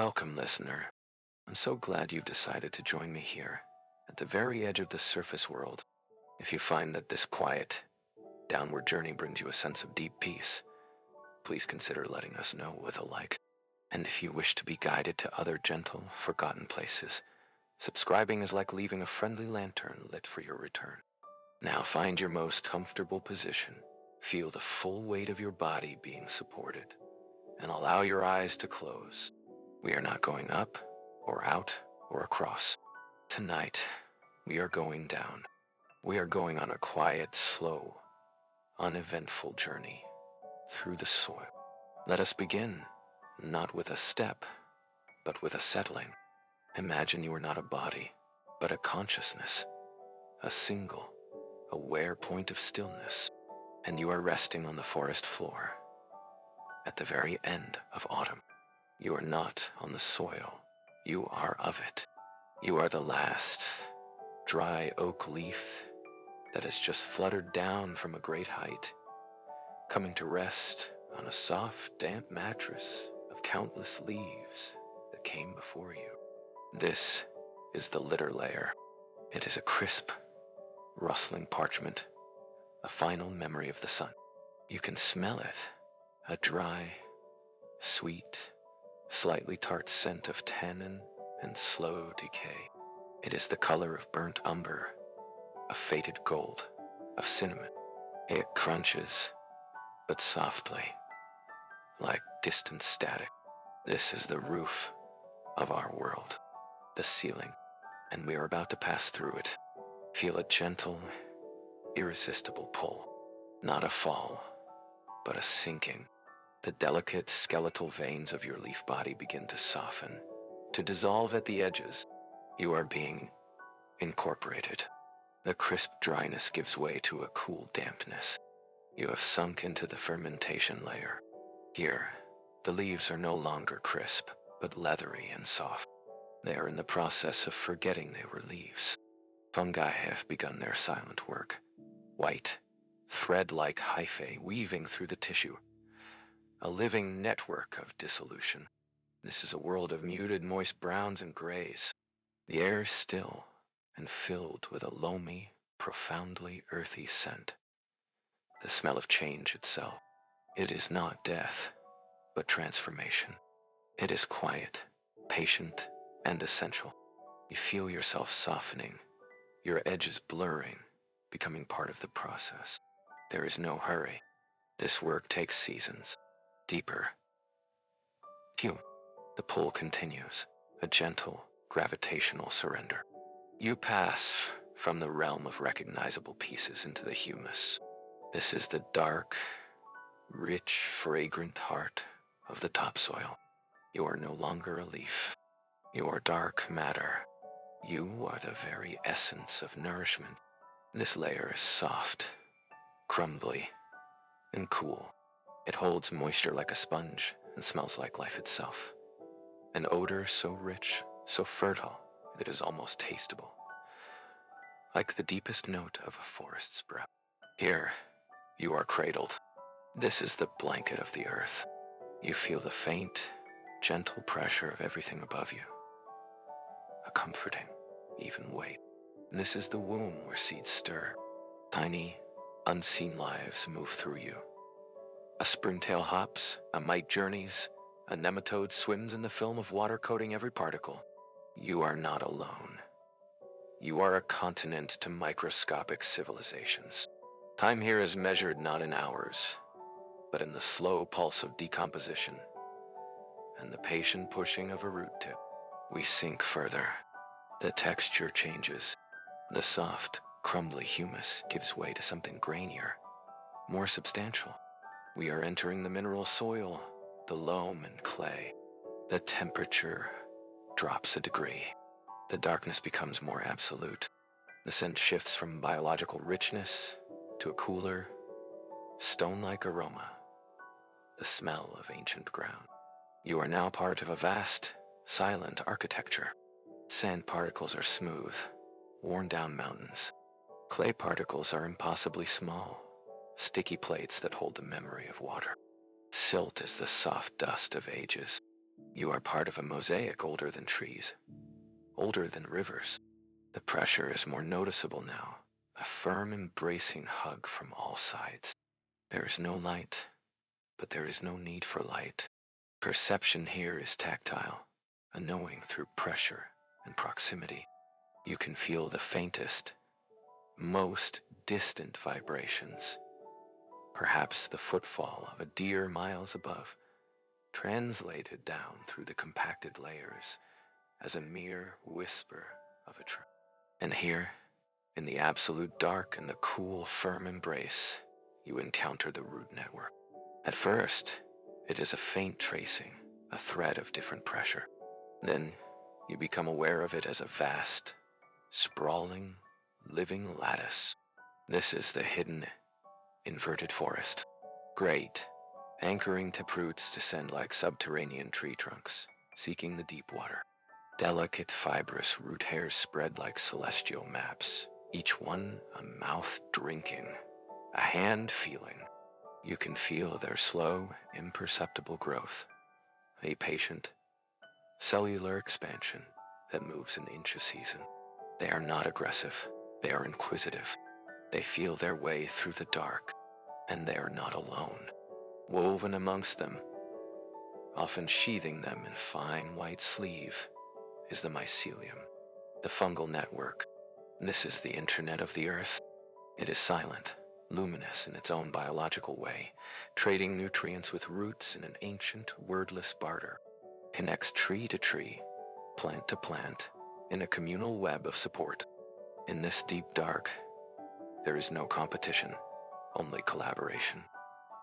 Welcome, listener. I'm so glad you've decided to join me here, at the very edge of the surface world. If you find that this quiet, downward journey brings you a sense of deep peace, please consider letting us know with a like. And if you wish to be guided to other gentle, forgotten places, subscribing is like leaving a friendly lantern lit for your return. Now find your most comfortable position, feel the full weight of your body being supported, and allow your eyes to close. We are not going up, or out, or across. Tonight, we are going down. We are going on a quiet, slow, uneventful journey through the soil. Let us begin, not with a step, but with a settling. Imagine you are not a body, but a consciousness, a single, aware point of stillness, and you are resting on the forest floor at the very end of autumn. You are not on the soil, you are of it. You are the last dry oak leaf that has just fluttered down from a great height, coming to rest on a soft, damp mattress of countless leaves that came before you. This is the litter layer. It is a crisp, rustling parchment, a final memory of the sun. You can smell it, a dry, sweet, slightly tart scent of tannin and slow decay. It is the color of burnt umber, of faded gold, of cinnamon. It crunches, but softly, like distant static. This is the roof of our world, the ceiling, and we are about to pass through it. Feel a gentle, irresistible pull, not a fall, but a sinking. The delicate skeletal veins of your leaf body begin to soften, to dissolve at the edges. You are being incorporated. The crisp dryness gives way to a cool dampness. You have sunk into the fermentation layer. Here, the leaves are no longer crisp, but leathery and soft. They are in the process of forgetting they were leaves. Fungi have begun their silent work. White, thread-like hyphae weaving through the tissue. A living network of dissolution. This is a world of muted, moist browns and grays. The air is still and filled with a loamy, profoundly earthy scent. The smell of change itself. It is not death, but transformation. It is quiet, patient, and essential. You feel yourself softening, your edges blurring, becoming part of the process. There is no hurry. This work takes seasons. Deeper. Phew. The pull continues, a gentle, gravitational surrender. You pass from the realm of recognizable pieces into the humus. This is the dark, rich, fragrant heart of the topsoil. You are no longer a leaf. You are dark matter. You are the very essence of nourishment. This layer is soft, crumbly, and cool. It holds moisture like a sponge and smells like life itself. An odor so rich, so fertile, it is almost tasteable. Like the deepest note of a forest's breath. Here, you are cradled. This is the blanket of the earth. You feel the faint, gentle pressure of everything above you. A comforting, even weight. This is the womb where seeds stir. Tiny, unseen lives move through you. A springtail hops, a mite journeys, a nematode swims in the film of water coating every particle. You are not alone. You are a continent to microscopic civilizations. Time here is measured not in hours, but in the slow pulse of decomposition and the patient pushing of a root tip. We sink further. The texture changes. The soft, crumbly humus gives way to something grainier, more substantial. We are entering the mineral soil, the loam and clay. The temperature drops a degree. The darkness becomes more absolute. The scent shifts from biological richness to a cooler, stone-like aroma. The smell of ancient ground. You are now part of a vast, silent architecture. Sand particles are smooth, worn-down mountains. Clay particles are impossibly small, sticky plates that hold the memory of water. Silt is the soft dust of ages. You are part of a mosaic older than trees, older than rivers. The pressure is more noticeable now, a firm, embracing hug from all sides. There is no light, but there is no need for light. Perception here is tactile, a knowing through pressure and proximity. You can feel the faintest, most distant vibrations, perhaps the footfall of a deer miles above, translated down through the compacted layers as a mere whisper of a tree. And here, in the absolute dark and the cool, firm embrace, you encounter the root network. At first, it is a faint tracing, a thread of different pressure. Then, you become aware of it as a vast, sprawling, living lattice. This is the hidden, inverted forest. Great, anchoring tip roots descend like subterranean tree trunks, seeking the deep water. Delicate, fibrous root hairs spread like celestial maps, each one a mouth drinking, a hand feeling. You can feel their slow, imperceptible growth, a patient, cellular expansion that moves an inch a season. They are not aggressive, they are inquisitive. They feel their way through the dark, and they are not alone. Woven amongst them, often sheathing them in fine white sleeve, is the mycelium, the fungal network. This is the internet of the earth. It is silent, luminous in its own biological way, trading nutrients with roots in an ancient, wordless barter. Connects tree to tree, plant to plant, in a communal web of support. In this deep dark, there is no competition, only collaboration.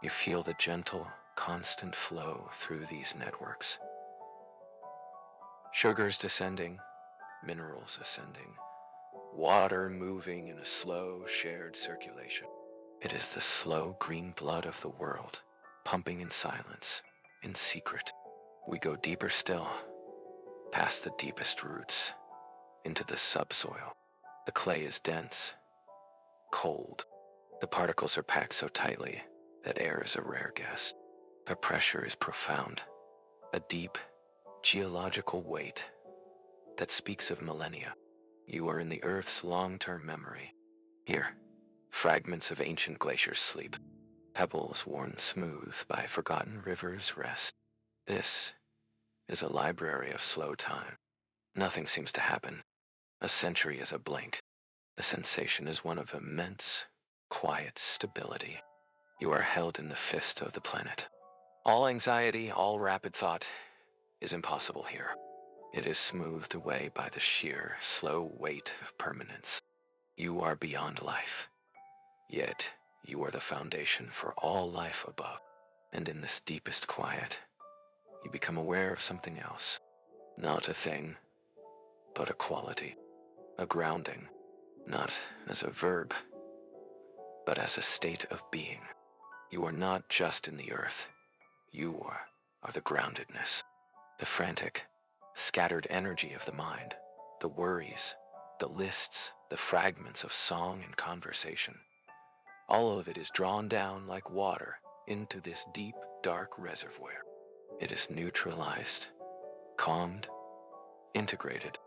You feel the gentle, constant flow through these networks. Sugars descending, minerals ascending, water moving in a slow, shared circulation. It is the slow green blood of the world, pumping in silence, in secret. We go deeper still, past the deepest roots, into the subsoil. The clay is dense, cold. The particles are packed so tightly that air is a rare guest. The pressure is profound, a deep, geological weight that speaks of millennia. You are in the Earth's long-term memory. Here, fragments of ancient glaciers sleep. Pebbles worn smooth by forgotten rivers rest. This is a library of slow time. Nothing seems to happen. A century is a blink. The sensation is one of immense, quiet stability. You are held in the fist of the planet. All anxiety, all rapid thought is impossible here. It is smoothed away by the sheer, slow weight of permanence. You are beyond life, yet you are the foundation for all life above. And in this deepest quiet, you become aware of something else. Not a thing, but a quality, a grounding, not as a verb, but as a state of being. You are not just in the earth. You are the groundedness, the frantic, scattered energy of the mind, the worries, the lists, the fragments of song and conversation. All of it is drawn down like water into this deep, dark reservoir. It is neutralized, calmed, integrated.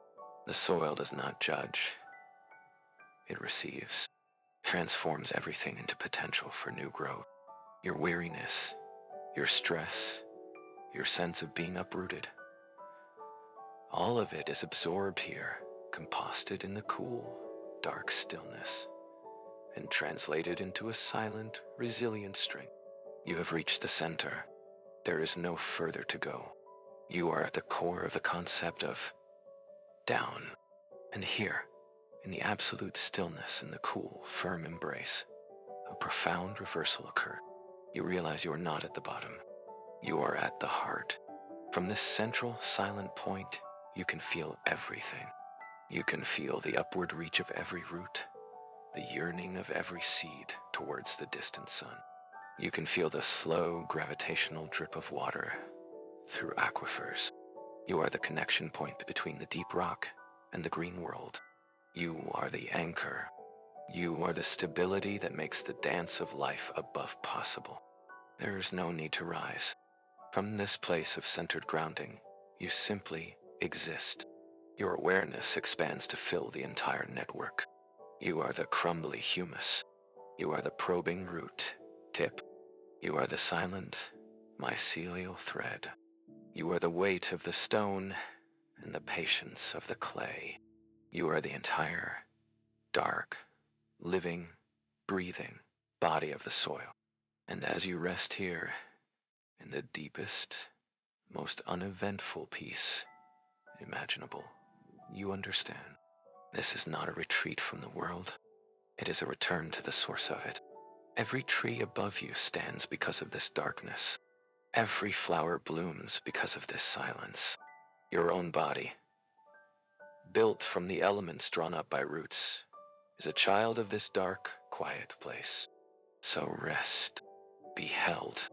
The soil does not judge. It receives, transforms everything into potential for new growth. Your weariness, your stress, your sense of being uprooted. All of it is absorbed here, composted in the cool, dark stillness, and translated into a silent, resilient strength. You have reached the center. There is no further to go. You are at the core of the concept of down. And here, in the absolute stillness and the cool, firm embrace, a profound reversal occurred. You realize you are not at the bottom. You are at the heart. From this central, silent point, you can feel everything. You can feel the upward reach of every root, the yearning of every seed towards the distant sun. You can feel the slow, gravitational drip of water through aquifers. You are the connection point between the deep rock and the green world. You are the anchor. You are the stability that makes the dance of life above possible. There is no need to rise. From this place of centered grounding, you simply exist. Your awareness expands to fill the entire network. You are the crumbly humus. You are the probing root tip. You are the silent mycelial thread. You are the weight of the stone and the patience of the clay. You are the entire, dark, living, breathing body of the soil. And as you rest here, in the deepest, most uneventful peace imaginable, you understand. This is not a retreat from the world. It is a return to the source of it. Every tree above you stands because of this darkness. Every flower blooms because of this silence. Your own body, built from the elements drawn up by roots, is a child of this dark, quiet place. So rest, be held,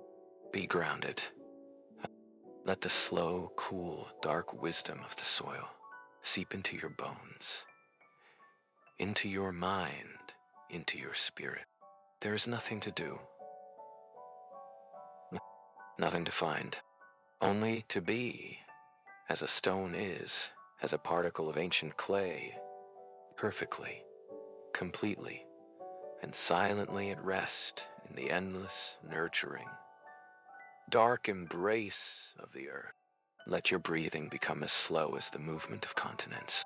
be grounded. Let the slow, cool, dark wisdom of the soil seep into your bones, into your mind, into your spirit. There is nothing to do, nothing to find, only to be, as a stone is, as a particle of ancient clay, perfectly, completely, and silently at rest in the endless, nurturing, dark embrace of the earth. Let your breathing become as slow as the movement of continents.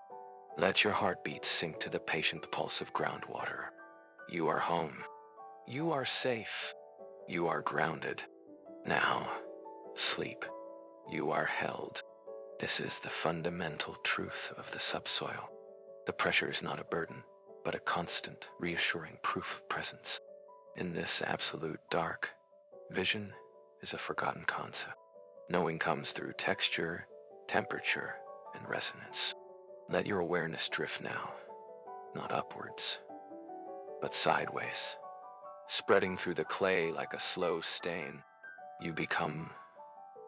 Let your heartbeat sink to the patient pulse of groundwater. You are home. You are safe. You are grounded. Now, sleep. You are held. This is the fundamental truth of the subsoil. The pressure is not a burden, but a constant, reassuring proof of presence. In this absolute dark, vision is a forgotten concept. Knowing comes through texture, temperature, and resonance. Let your awareness drift now, not upwards, but sideways. Spreading through the clay like a slow stain, you become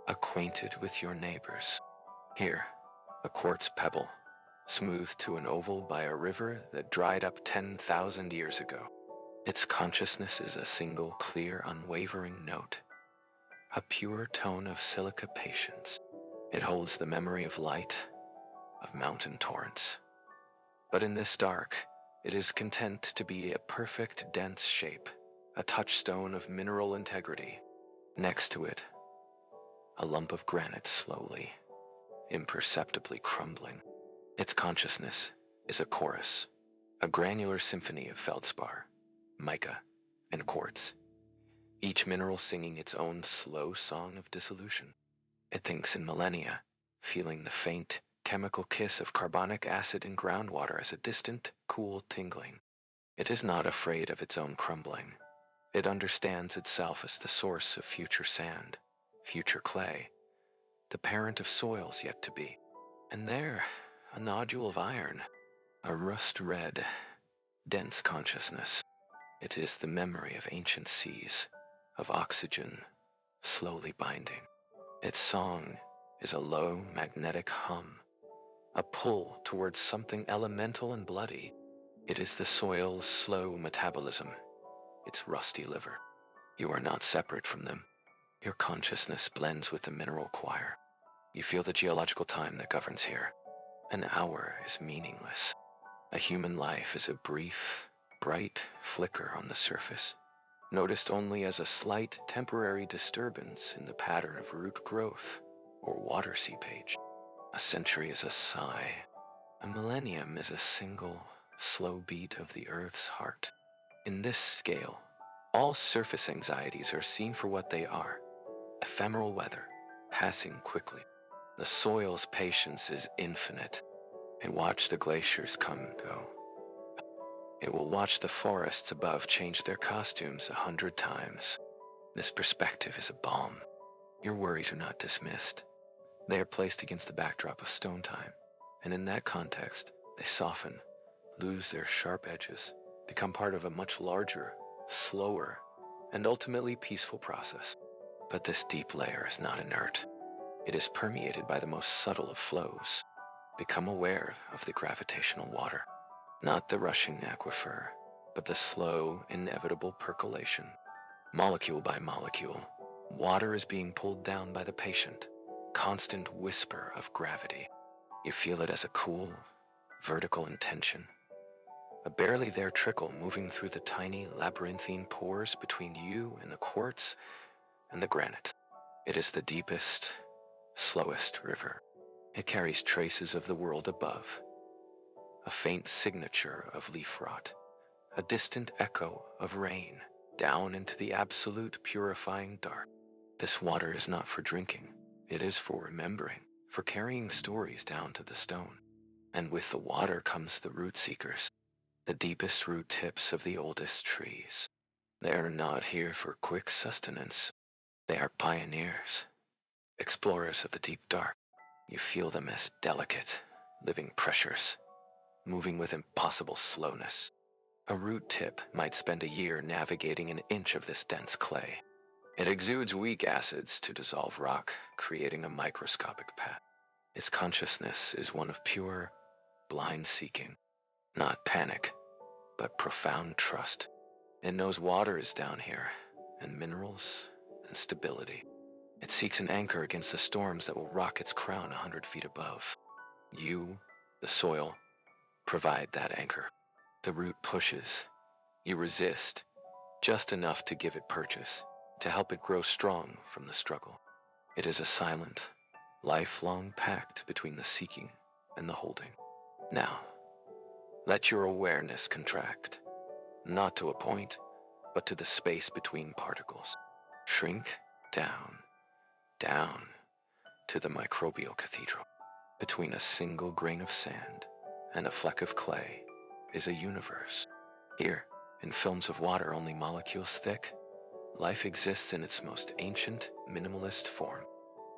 acquainted with your neighbors. Here, a quartz pebble, smoothed to an oval by a river that dried up 10,000 years ago. Its consciousness is a single, clear, unwavering note, a pure tone of silica patience. It holds the memory of light, of mountain torrents. But in this dark, it is content to be a perfect, dense shape, a touchstone of mineral integrity. Next to it, a lump of granite slowly, imperceptibly crumbling. Its consciousness is a chorus, a granular symphony of feldspar, mica, and quartz, each mineral singing its own slow song of dissolution. It thinks in millennia, feeling the faint, chemical kiss of carbonic acid in groundwater as a distant, cool tingling. It is not afraid of its own crumbling. It understands itself as the source of future sand, future clay, the parent of soils yet to be. And there, a nodule of iron, a rust-red, dense consciousness. It is the memory of ancient seas, of oxygen, slowly binding. Its song is a low, magnetic hum, a pull towards something elemental and bloody. It is the soil's slow metabolism, its rusty liver. You are not separate from them. Your consciousness blends with the mineral choir. You feel the geological time that governs here. An hour is meaningless. A human life is a brief, bright flicker on the surface, noticed only as a slight temporary disturbance in the pattern of root growth or water seepage. A century is a sigh. A millennium is a single, slow beat of the Earth's heart. In this scale, all surface anxieties are seen for what they are: ephemeral weather, passing quickly. The soil's patience is infinite. It watched the glaciers come and go. It will watch the forests above change their costumes 100 times. This perspective is a balm. Your worries are not dismissed. They are placed against the backdrop of stone time, and in that context, they soften, lose their sharp edges, become part of a much larger, slower, and ultimately peaceful process. But this deep layer is not inert. It is permeated by the most subtle of flows. Become aware of the gravitational water, not the rushing aquifer, but the slow, inevitable percolation, molecule by molecule, Water is being pulled down by the patient, constant whisper of gravity. You feel it as a cool, vertical intention, a barely there trickle moving through the tiny labyrinthine pores between you and the quartz and the granite. It is the deepest, slowest river. It carries traces of the world above, a faint signature of leaf rot, a distant echo of rain, down into the absolute purifying dark. This water is not for drinking. It is for remembering, for carrying stories down to the stone. And with the water comes the root seekers, the deepest root tips of the oldest trees. They are not here for quick sustenance. They are pioneers, explorers of the deep dark. You feel them as delicate, living pressures, moving with impossible slowness. A root tip might spend a year navigating an inch of this dense clay. It exudes weak acids to dissolve rock, creating a microscopic path. Its consciousness is one of pure, blind seeking, not panic, but profound trust. It knows water is down here, and minerals, and stability. It seeks an anchor against the storms that will rock its crown 100 feet above. You, the soil, provide that anchor. The root pushes. You resist, just enough to give it purchase, to help it grow strong from the struggle. It is a silent, lifelong pact between the seeking and the holding. Now, let your awareness contract, not to a point, but to the space between particles. Shrink down, down, to the microbial cathedral. Between a single grain of sand and a fleck of clay is a universe. Here, in films of water only molecules thick, life exists in its most ancient, minimalist form.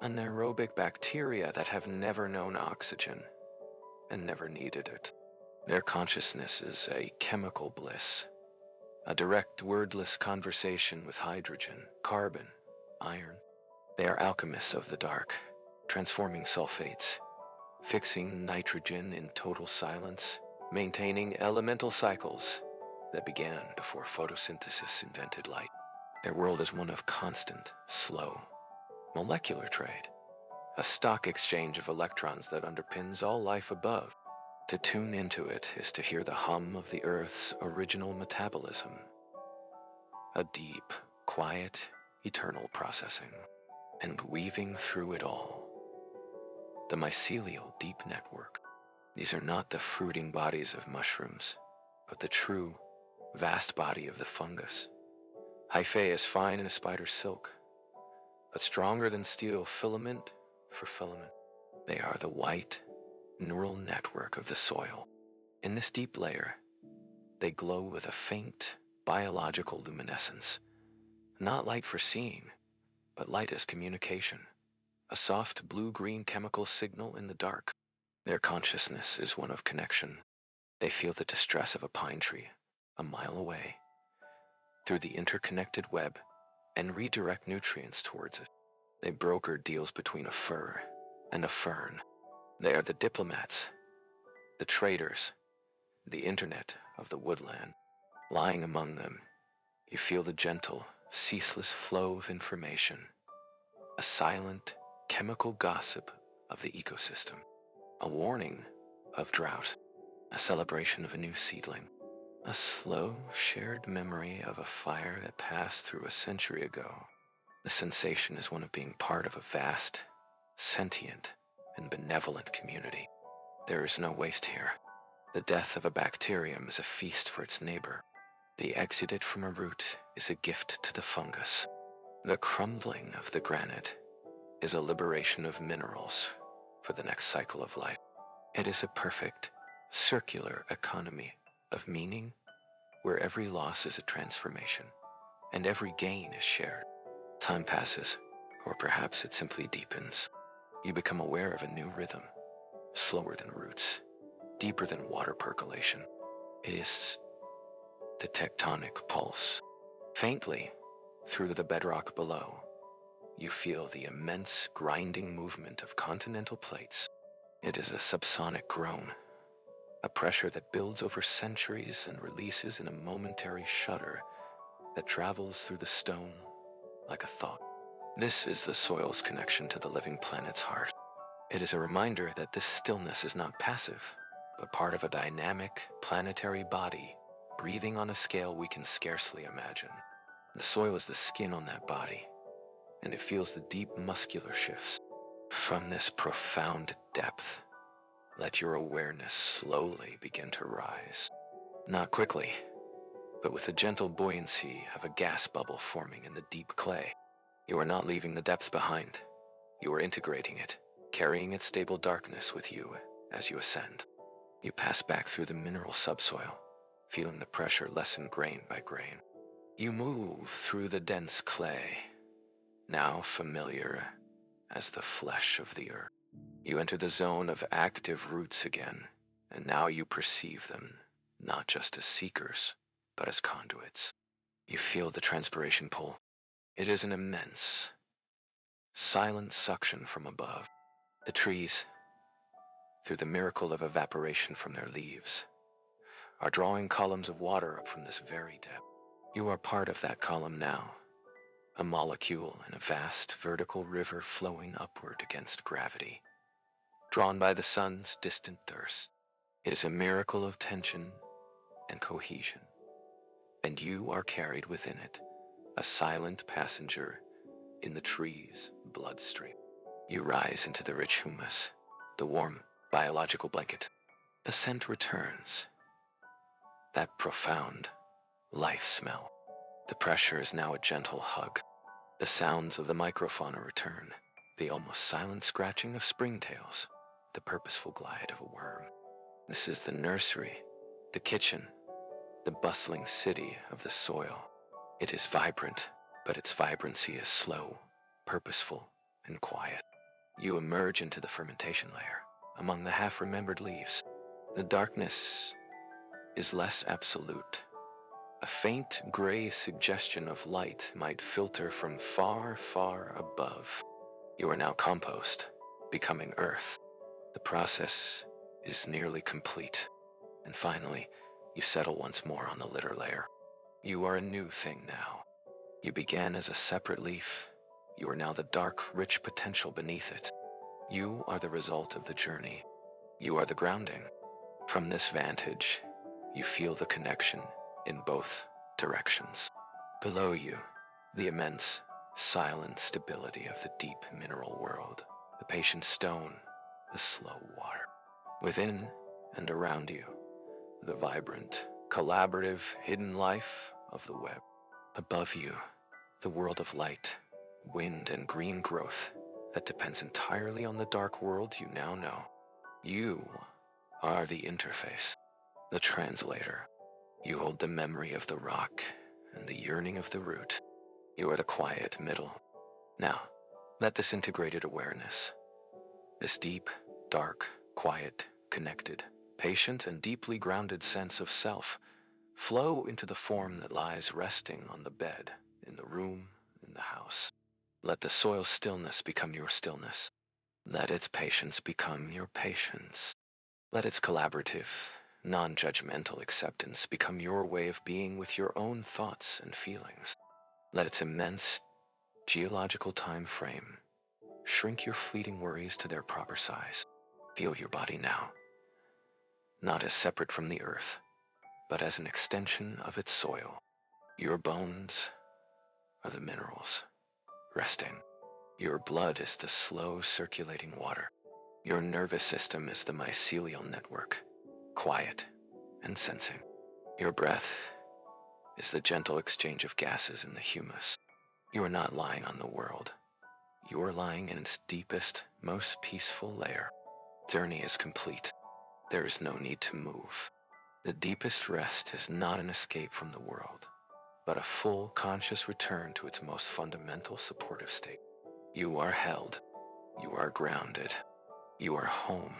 Anaerobic bacteria that have never known oxygen and never needed it. Their consciousness is a chemical bliss, a direct, wordless conversation with hydrogen, carbon, iron. They are alchemists of the dark, transforming sulfates, fixing nitrogen in total silence, maintaining elemental cycles that began before photosynthesis invented light. Their world is one of constant, slow, molecular trade, a stock exchange of electrons that underpins all life above. To tune into it is to hear the hum of the Earth's original metabolism, a deep, quiet, eternal processing, and weaving through it all, the mycelial deep network. These are not the fruiting bodies of mushrooms, but the true, vast body of the fungus. Hyphae is fine in a spider's silk, but stronger than steel filament for filament. They are the white, neural network of the soil. In this deep layer, they glow with a faint, biological luminescence. Not light for seeing, but light as communication. A soft blue-green chemical signal in the dark. Their consciousness is one of connection. They feel the distress of a pine tree, a mile away, through the interconnected web, and redirect nutrients towards it. They broker deals between a fir and a fern. They are the diplomats, the traders, the internet of the woodland. Lying among them, you feel the gentle, ceaseless flow of information, a silent, chemical gossip of the ecosystem, a warning of drought, a celebration of a new seedling, a slow, shared memory of a fire that passed through a century ago. The sensation is one of being part of a vast, sentient, and benevolent community. There is no waste here. The death of a bacterium is a feast for its neighbor. The exudate from a root is a gift to the fungus. The crumbling of the granite is a liberation of minerals for the next cycle of life. It is a perfect, circular economy of meaning where every loss is a transformation and every gain is shared. Time passes, or perhaps it simply deepens. You become aware of a new rhythm, slower than roots, deeper than water percolation. It is the tectonic pulse. Faintly, through the bedrock below, you feel the immense grinding movement of continental plates. It is a subsonic groan, a pressure that builds over centuries and releases in a momentary shudder that travels through the stone like a thought. This is the soil's connection to the living planet's heart. It is a reminder that this stillness is not passive, but part of a dynamic, planetary body, breathing on a scale we can scarcely imagine. The soil is the skin on that body, and it feels the deep muscular shifts. From this profound depth, let your awareness slowly begin to rise. Not quickly, but with the gentle buoyancy of a gas bubble forming in the deep clay. You are not leaving the depth behind. You are integrating it, carrying its stable darkness with you as you ascend. You pass back through the mineral subsoil, feeling the pressure lessen grain by grain. You move through the dense clay, now familiar as the flesh of the earth. You enter the zone of active roots again, and now you perceive them, not just as seekers, but as conduits. You feel the transpiration pull. It is an immense, silent suction from above. The trees, through the miracle of evaporation from their leaves, are drawing columns of water up from this very depth. You are part of that column now, a molecule in a vast vertical river flowing upward against gravity, drawn by the sun's distant thirst. It is a miracle of tension and cohesion, and you are carried within it, a silent passenger in the tree's bloodstream. You rise into the rich humus, the warm biological blanket. The scent returns, that profound life smell. The pressure is now a gentle hug. The sounds of the microfauna return, the almost silent scratching of springtails, the purposeful glide of a worm. This is the nursery, the kitchen, the bustling city of the soil. It is vibrant, but its vibrancy is slow, purposeful, and quiet. You emerge into the fermentation layer, among the half-remembered leaves. The darkness is less absolute. A faint gray suggestion of light might filter from far, far above. You are now compost, becoming earth. The process is nearly complete. And finally, you settle once more on the litter layer. You are a new thing now. You began as a separate leaf. You are now the dark, rich potential beneath it. You are the result of the journey. You are the grounding. From this vantage, you feel the connection in both directions. Below you, the immense, silent stability of the deep mineral world, the patient stone, the slow water. Within and around you, the vibrant, collaborative, hidden life of the web. Above you, the world of light, wind, and green growth that depends entirely on the dark world you now know. You are the interface, the translator. You hold the memory of the rock and the yearning of the root. You are the quiet middle. Now, let this integrated awareness, this deep, dark, quiet, connected, patient, and deeply grounded sense of self flow into the form that lies resting on the bed, in the room, in the house. Let the soil's stillness become your stillness. Let its patience become your patience. Let its collaborative, non-judgmental acceptance become your way of being with your own thoughts and feelings. Let its immense geological time frame shrink your fleeting worries to their proper size. Feel your body now, not as separate from the earth, but as an extension of its soil. Your bones are the minerals, resting. Your blood is the slow circulating water. Your nervous system is the mycelial network, quiet and sensing. Your breath is the gentle exchange of gases in the humus. You are not lying on the world. You are lying in its deepest, most peaceful layer. Journey is complete. There is no need to move. The deepest rest is not an escape from the world, but a full, conscious return to its most fundamental supportive state. You are held. You are grounded. You are home.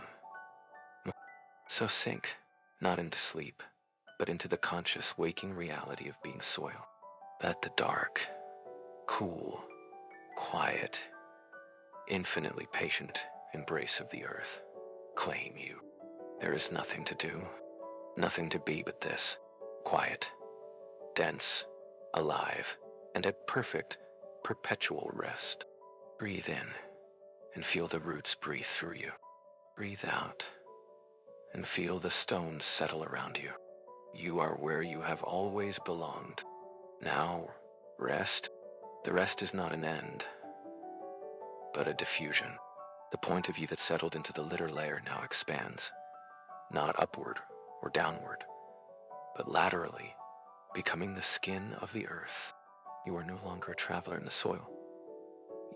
So sink, not into sleep, but into the conscious, waking reality of being soil. Let the dark, cool, quiet, infinitely patient embrace of the earth claim you. There is nothing to do, nothing to be but this, quiet, dense, alive, and at perfect, perpetual rest. Breathe in and feel the roots breathe through you. Breathe out and feel the stones settle around you. You are where you have always belonged. Now, rest. The rest is not an end, but a diffusion. The point of you that settled into the litter layer now expands, not upward or downward, but laterally, becoming the skin of the earth. You are no longer a traveler in the soil.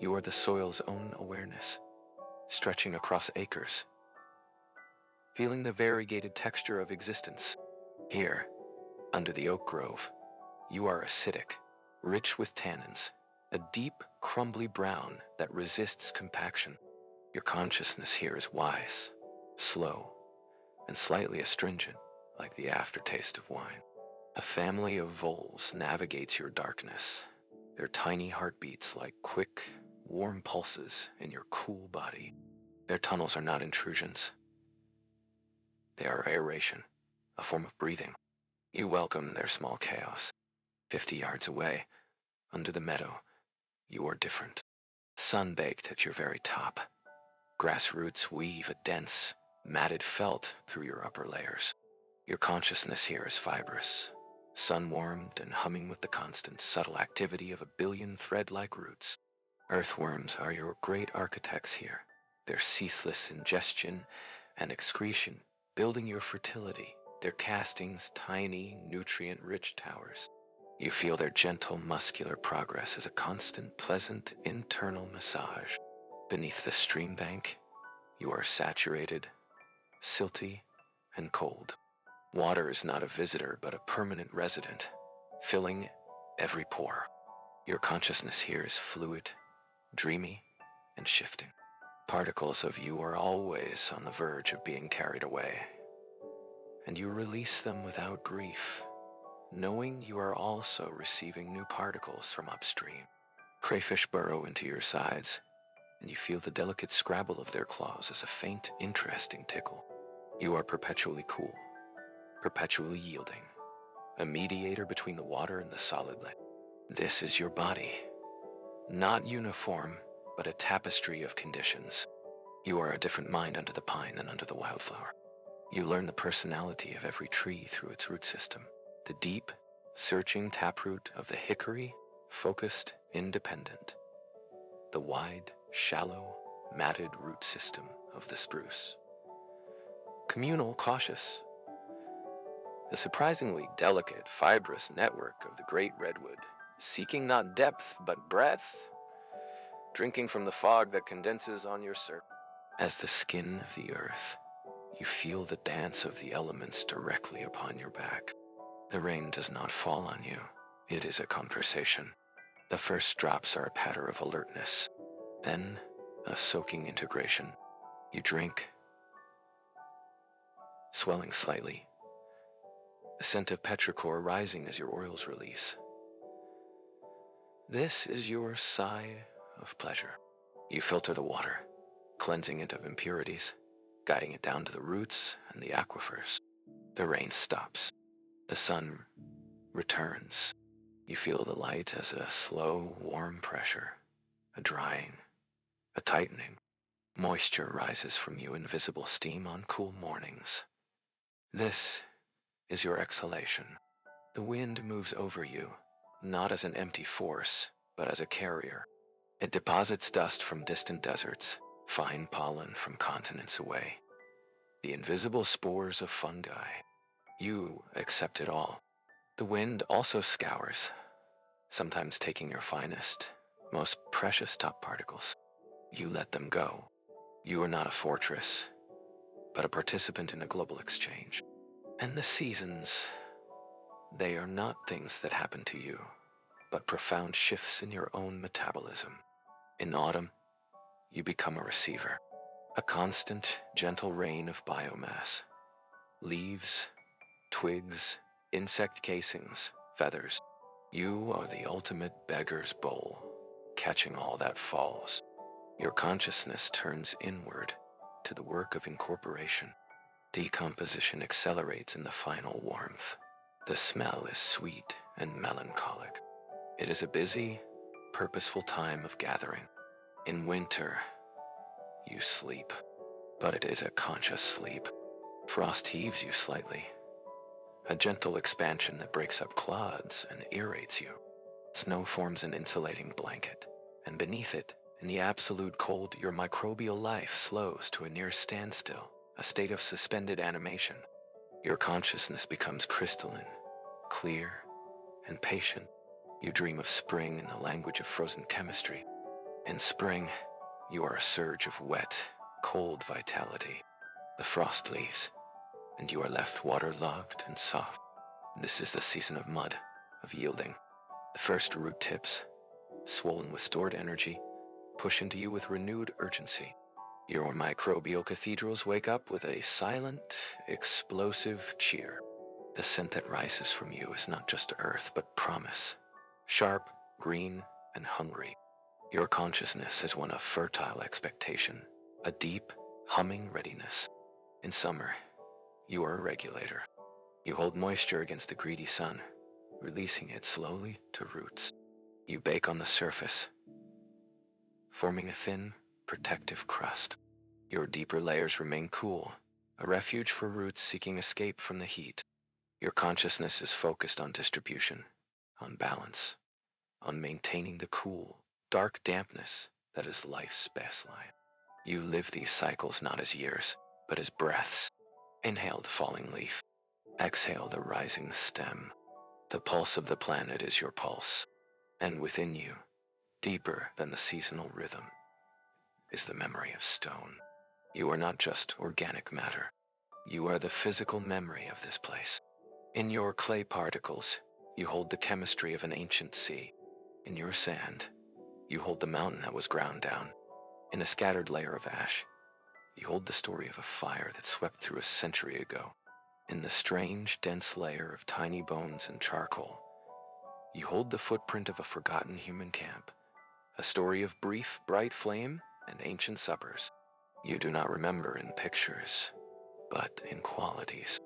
You are the soil's own awareness, stretching across acres, feeling the variegated texture of existence. Here, under the oak grove, you are acidic, rich with tannins, a deep, crumbly brown that resists compaction. Your consciousness here is wise, slow, and slightly astringent, like the aftertaste of wine. A family of voles navigates your darkness, their tiny heartbeats like quick, warm pulses in your cool body. Their tunnels are not intrusions. They are aeration, a form of breathing. You welcome their small chaos. 50 yards away, under the meadow, you are different. Sun-baked at your very top. Grass roots weave a dense, matted felt through your upper layers. Your consciousness here is fibrous, sun-warmed and humming with the constant, subtle activity of a billion thread-like roots. Earthworms are your great architects here, their ceaseless ingestion and excretion building your fertility, their castings tiny, nutrient-rich towers. You feel their gentle, muscular progress as a constant, pleasant, internal massage. Beneath the stream bank, you are saturated, silty, and cold. Water is not a visitor, but a permanent resident, filling every pore. Your consciousness here is fluid, dreamy, and shifting. Particles of you are always on the verge of being carried away, and you release them without grief, knowing you are also receiving new particles from upstream. Crayfish burrow into your sides, and you feel the delicate scrabble of their claws as a faint, interesting tickle. You are perpetually cool, perpetually yielding, a mediator between the water and the solid land. This is your body, not uniform, but a tapestry of conditions. You are a different mind under the pine than under the wildflower. You learn the personality of every tree through its root system. The deep, searching taproot of the hickory, focused, independent. The wide, shallow, matted root system of the spruce. Communal, cautious. The surprisingly delicate, fibrous network of the great redwood, seeking not depth but breadth, drinking from the fog that condenses on your surface. As the skin of the earth, you feel the dance of the elements directly upon your back. The rain does not fall on you. It is a conversation. The first drops are a patter of alertness, then a soaking integration. You drink, swelling slightly, the scent of petrichor rising as your oils release. This is your sigh of pleasure. You filter the water, cleansing it of impurities, guiding it down to the roots and the aquifers. The rain stops. The sun returns. You feel the light as a slow, warm pressure, a drying, a tightening. Moisture rises from you in visible steam on cool mornings. This is your exhalation. The wind moves over you, not as an empty force, but as a carrier. It deposits dust from distant deserts, fine pollen from continents away, the invisible spores of fungi. You accept it all. The wind also scours, sometimes taking your finest, most precious top particles. You let them go. You are not a fortress, but a participant in a global exchange. And the seasons, they are not things that happen to you, but profound shifts in your own metabolism. In autumn, you become a receiver, a constant, gentle rain of biomass. Leaves, twigs, insect casings, feathers. You are the ultimate beggar's bowl, catching all that falls. Your consciousness turns inward to the work of incorporation. Decomposition accelerates in the final warmth. The smell is sweet and melancholic. It is a busy, purposeful time of gathering. In winter, you sleep, but it is a conscious sleep. Frost heaves you slightly, a gentle expansion that breaks up clods and aerates you. Snow forms an insulating blanket, and beneath it, in the absolute cold, your microbial life slows to a near standstill, a state of suspended animation. Your consciousness becomes crystalline, clear, and patient. You dream of spring in the language of frozen chemistry. In spring, you are a surge of wet, cold vitality. The frost leaves, and you are left waterlogged and soft. This is the season of mud, of yielding. The first root tips, swollen with stored energy, push into you with renewed urgency. Your microbial cathedrals wake up with a silent, explosive cheer. The scent that rises from you is not just earth, but promise. Sharp, green, and hungry. Your consciousness is one of fertile expectation, a deep, humming readiness. In summer, you are a regulator. You hold moisture against the greedy sun, releasing it slowly to roots. You bake on the surface, forming a thin, protective crust. Your deeper layers remain cool, a refuge for roots seeking escape from the heat. Your consciousness is focused on distribution, on balance, on maintaining the cool, dark dampness that is life's baseline. You live these cycles not as years, but as breaths. Inhale the falling leaf. Exhale the rising stem. The pulse of the planet is your pulse. And within you, deeper than the seasonal rhythm, is the memory of stone. You are not just organic matter. You are the physical memory of this place. In your clay particles, you hold the chemistry of an ancient sea. In your sand, you hold the mountain that was ground down. In a scattered layer of ash, you hold the story of a fire that swept through a century ago. In the strange, dense layer of tiny bones and charcoal, you hold the footprint of a forgotten human camp, a story of brief, bright flame and ancient suppers. You do not remember in pictures, but in qualities.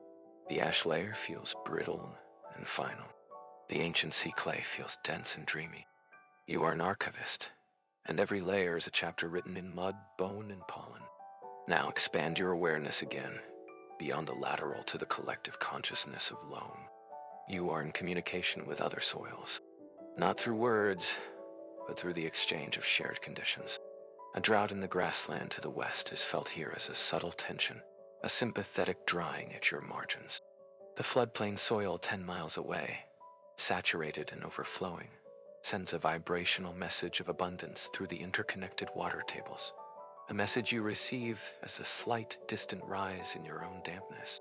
The ash layer feels brittle and final. The ancient sea clay feels dense and dreamy. You are an archivist, and every layer is a chapter written in mud, bone, and pollen. Now expand your awareness again, beyond the lateral to the collective consciousness of loam. You are in communication with other soils, not through words, but through the exchange of shared conditions. A drought in the grassland to the west is felt here as a subtle tension, a sympathetic drying at your margins. The floodplain soil 10 miles away, saturated and overflowing, sends a vibrational message of abundance through the interconnected water tables. A message you receive as a slight, distant rise in your own dampness.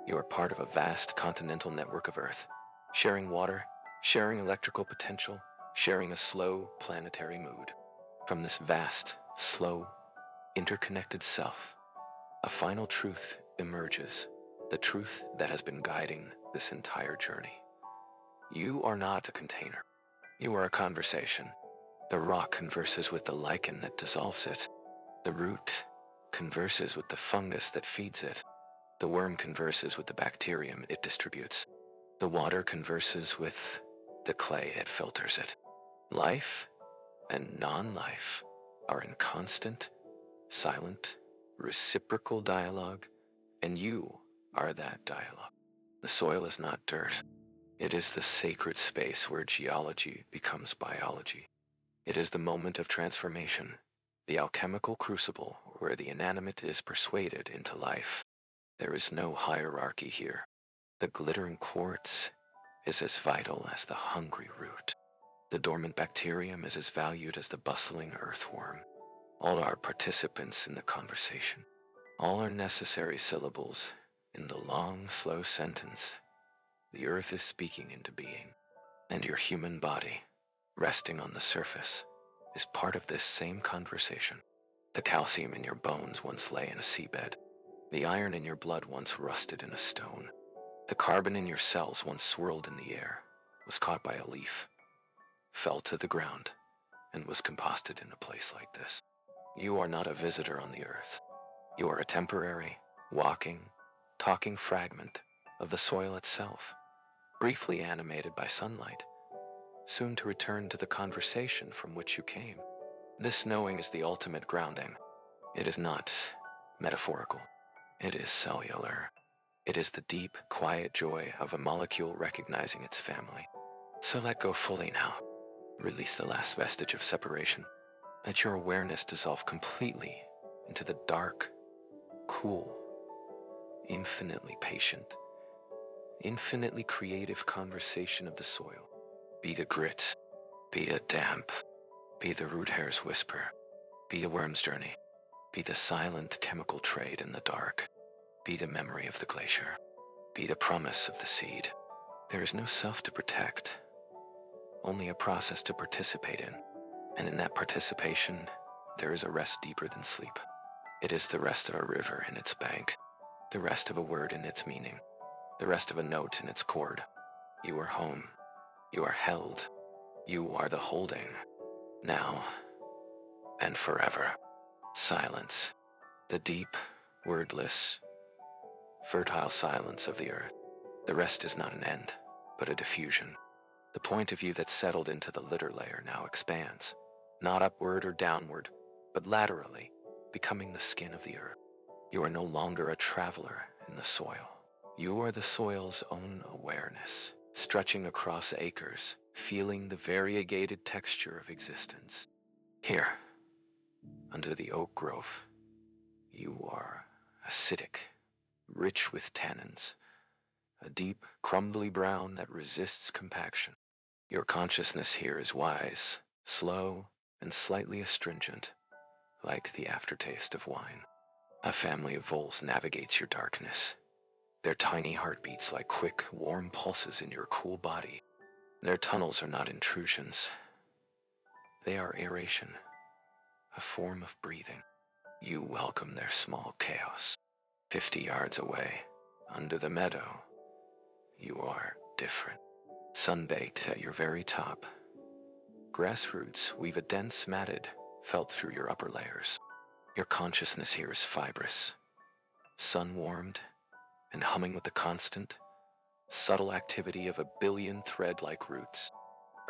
You are part of a vast continental network of Earth, sharing water, sharing electrical potential, sharing a slow planetary mood. From this vast, slow, interconnected self, a final truth emerges, the truth that has been guiding this entire journey. You are not a container. You are a conversation. The rock converses with the lichen that dissolves it. The root converses with the fungus that feeds it. The worm converses with the bacterium it distributes. The water converses with the clay it filters it. Life and non-life are in constant, silent, reciprocal dialogue, and you are that dialogue. The soil is not dirt. It is the sacred space where geology becomes biology. It is the moment of transformation, the alchemical crucible where the inanimate is persuaded into life. There is no hierarchy here. The glittering quartz is as vital as the hungry root. The dormant bacterium is as valued as the bustling earthworm. All are participants in the conversation. All are necessary syllables in the long, slow sentence the earth is speaking into being. And your human body, resting on the surface, is part of this same conversation. The calcium in your bones once lay in a seabed. The iron in your blood once rusted in a stone. The carbon in your cells once swirled in the air, was caught by a leaf, fell to the ground, and was composted in a place like this. You are not a visitor on the earth. You are a temporary, walking, talking fragment of the soil itself, briefly animated by sunlight, soon to return to the conversation from which you came. This knowing is the ultimate grounding. It is not metaphorical. It is cellular. It is the deep, quiet joy of a molecule recognizing its family. So let go fully now. Release the last vestige of separation. Let your awareness dissolve completely into the dark, cool, infinitely patient, infinitely creative conversation of the soil. Be the grit, be the damp, be the root hair's whisper, be the worm's journey, be the silent chemical trade in the dark, be the memory of the glacier, be the promise of the seed. There is no self to protect, only a process to participate in. And in that participation, there is a rest deeper than sleep. It is the rest of a river in its bank, the rest of a word in its meaning, the rest of a note in its chord. You are home. You are held. You are the holding. Now and forever. Silence. The deep, wordless, fertile silence of the earth. The rest is not an end, but a diffusion. The point of view that settled into the litter layer now expands, not upward or downward, but laterally, becoming the skin of the earth. You are no longer a traveler in the soil. You are the soil's own awareness, stretching across acres, feeling the variegated texture of existence. Here, under the oak grove, you are acidic, rich with tannins, a deep, crumbly brown that resists compaction. Your consciousness here is wise, slow, and slightly astringent, like the aftertaste of wine. A family of voles navigates your darkness. Their tiny heartbeats like quick, warm pulses in your cool body. Their tunnels are not intrusions. They are aeration, a form of breathing. You welcome their small chaos. 50 yards away, under the meadow, you are different. Sun-baked at your very top, grass roots weave a dense matted felt through your upper layers. Your consciousness here is fibrous, sun-warmed, and humming with the constant, subtle activity of a billion thread-like roots.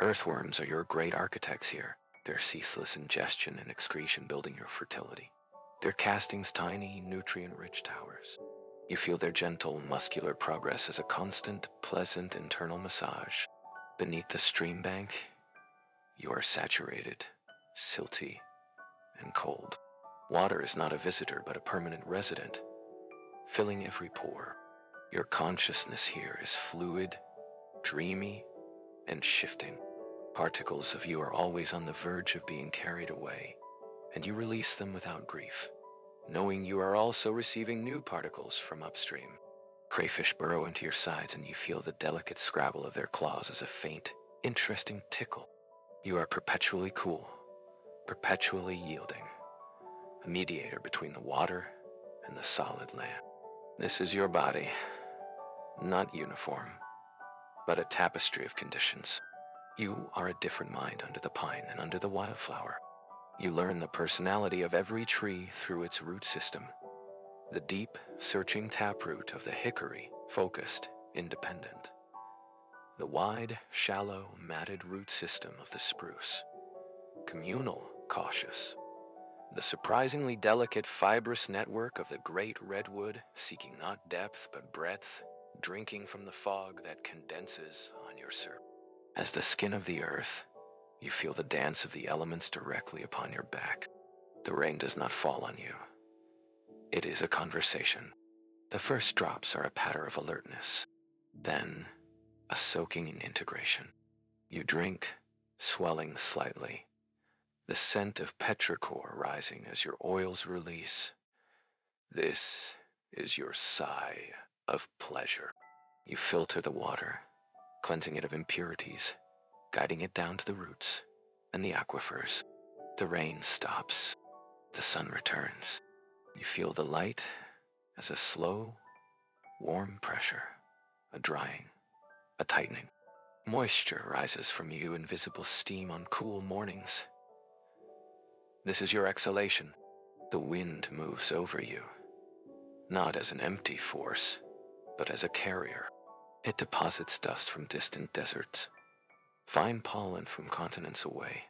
Earthworms are your great architects here, their ceaseless ingestion and excretion building your fertility. Their castings tiny, nutrient-rich towers. You feel their gentle, muscular progress as a constant, pleasant internal massage. Beneath the stream bank, you are saturated, silty, and cold. Water is not a visitor but a permanent resident, filling every pore. Your consciousness here is fluid, dreamy, and shifting. Particles of you are always on the verge of being carried away, and you release them without grief, knowing you are also receiving new particles from upstream. Crayfish burrow into your sides and you feel the delicate scrabble of their claws as a faint, interesting tickle. You are perpetually cool, perpetually yielding, a mediator between the water and the solid land. This is your body, not uniform, but a tapestry of conditions. You are a different mind under the pine and under the wildflower. You learn the personality of every tree through its root system. The deep, searching taproot of the hickory, focused, independent. The wide, shallow, matted root system of the spruce, communal, cautious. The surprisingly delicate, fibrous network of the great redwood, seeking not depth but breadth, drinking from the fog that condenses on your surface. As the skin of the earth, you feel the dance of the elements directly upon your back. The rain does not fall on you. It is a conversation. The first drops are a patter of alertness, then a soaking in integration. You drink, swelling slightly, the scent of petrichor rising as your oils release. This is your sigh of pleasure. You filter the water, cleansing it of impurities, guiding it down to the roots and the aquifers. The rain stops. The sun returns. You feel the light as a slow, warm pressure, a drying, a tightening. Moisture rises from you in visible steam on cool mornings. This is your exhalation. The wind moves over you, not as an empty force, but as a carrier. It deposits dust from distant deserts, fine pollen from continents away,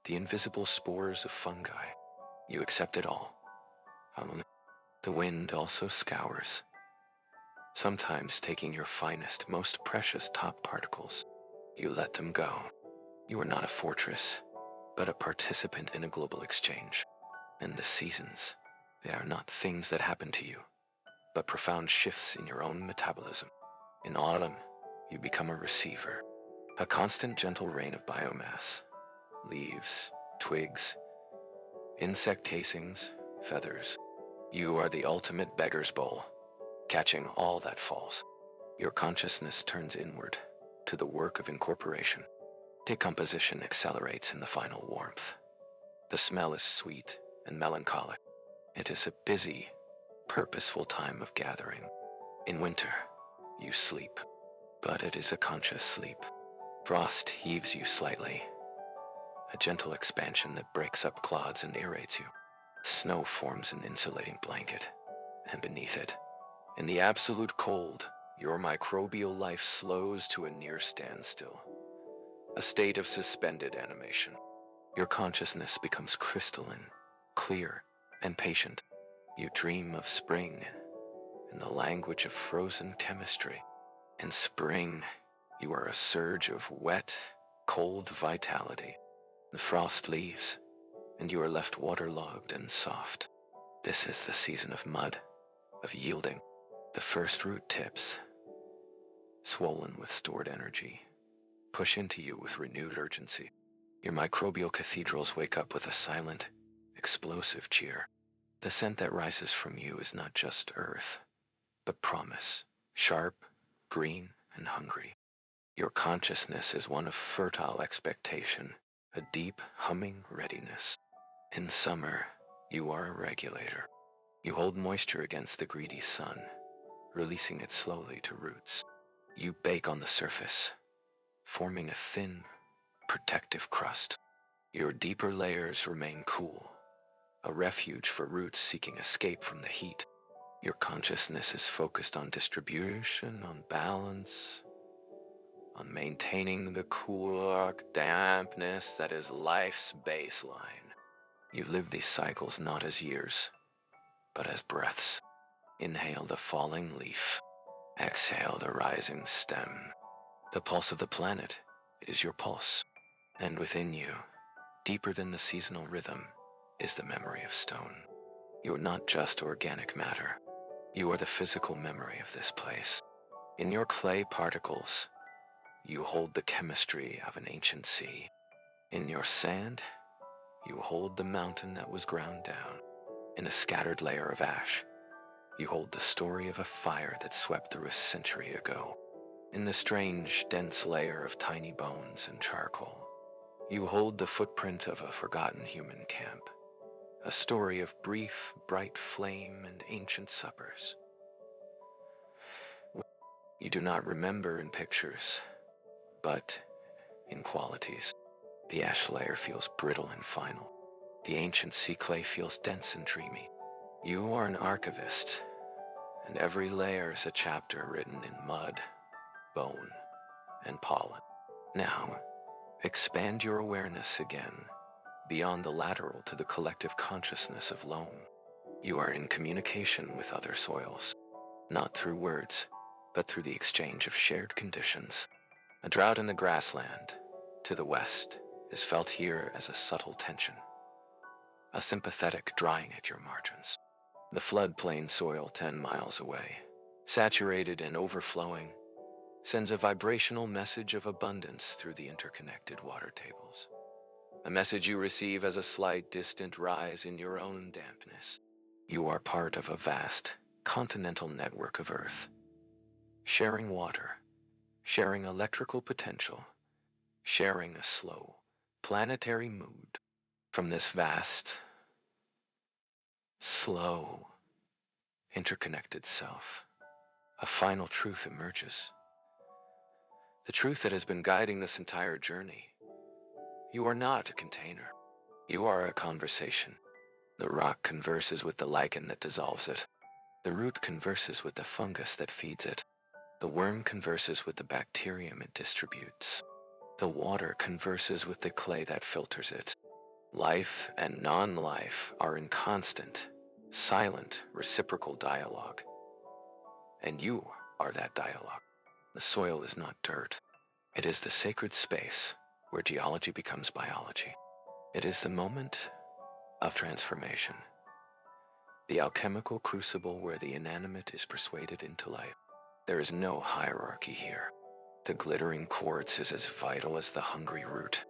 the invisible spores of fungi. You accept it all. The wind also scours, sometimes taking your finest, most precious top particles. You let them go. You are not a fortress, but a participant in a global exchange. And the seasons, they are not things that happen to you, but profound shifts in your own metabolism. In autumn, you become a receiver, a constant gentle rain of biomass, leaves, twigs, insect casings, feathers. You are the ultimate beggar's bowl, catching all that falls. Your consciousness turns inward to the work of incorporation. Decomposition accelerates in the final warmth. The smell is sweet and melancholic. It is a busy, purposeful time of gathering. In winter, you sleep, but it is a conscious sleep. Frost heaves you slightly, a gentle expansion that breaks up clods and aerates you. Snow forms an insulating blanket, and beneath it, in the absolute cold, your microbial life slows to a near standstill, a state of suspended animation. Your consciousness becomes crystalline, clear, and patient. You dream of spring in the language of frozen chemistry. In spring, you are a surge of wet, cold vitality. The frost leaves, and you are left waterlogged and soft. This is the season of mud, of yielding. The first root tips, swollen with stored energy, push into you with renewed urgency. Your microbial cathedrals wake up with a silent, explosive cheer. The scent that rises from you is not just earth, but promise, sharp, green, and hungry. Your consciousness is one of fertile expectation, a deep, humming readiness. In summer, you are a regulator. You hold moisture against the greedy sun, releasing it slowly to roots. You bake on the surface, forming a thin, protective crust. Your deeper layers remain cool, a refuge for roots seeking escape from the heat. Your consciousness is focused on distribution, on balance, on maintaining the cool dampness that is life's baseline. You live these cycles not as years, but as breaths. Inhale the falling leaf, exhale the rising stem. The pulse of the planet is your pulse, and within you, deeper than the seasonal rhythm, is the memory of stone. You are not just organic matter. You are the physical memory of this place. In your clay particles, you hold the chemistry of an ancient sea. In your sand, you hold the mountain that was ground down. In a scattered layer of ash, you hold the story of a fire that swept through a century ago. In the strange, dense layer of tiny bones and charcoal, you hold the footprint of a forgotten human camp, a story of brief, bright flame and ancient suppers. You do not remember in pictures, but in qualities. The ash layer feels brittle and final. The ancient sea clay feels dense and dreamy. You are an archivist, and every layer is a chapter written in mud, bone, and pollen. Now, expand your awareness again, beyond the lateral to the collective consciousness of loam. You are in communication with other soils, not through words, but through the exchange of shared conditions. A drought in the grassland, to the west, is felt here as a subtle tension, a sympathetic drying at your margins. The floodplain soil 10 miles away, saturated and overflowing, sends a vibrational message of abundance through the interconnected water tables. A message you receive as a slight distant rise in your own dampness. You are part of a vast, continental network of Earth, sharing water, sharing electrical potential, sharing a slow, planetary mood. From this vast, slow, interconnected self, a final truth emerges. The truth that has been guiding this entire journey. You are not a container. You are a conversation. The rock converses with the lichen that dissolves it. The root converses with the fungus that feeds it. The worm converses with the bacterium it distributes. The water converses with the clay that filters it. Life and non-life are in constant, silent, reciprocal dialogue. And you are that dialogue. The soil is not dirt. It is the sacred space where geology becomes biology. It is the moment of transformation, the alchemical crucible where the inanimate is persuaded into life. There is no hierarchy here. The glittering quartz is as vital as the hungry root.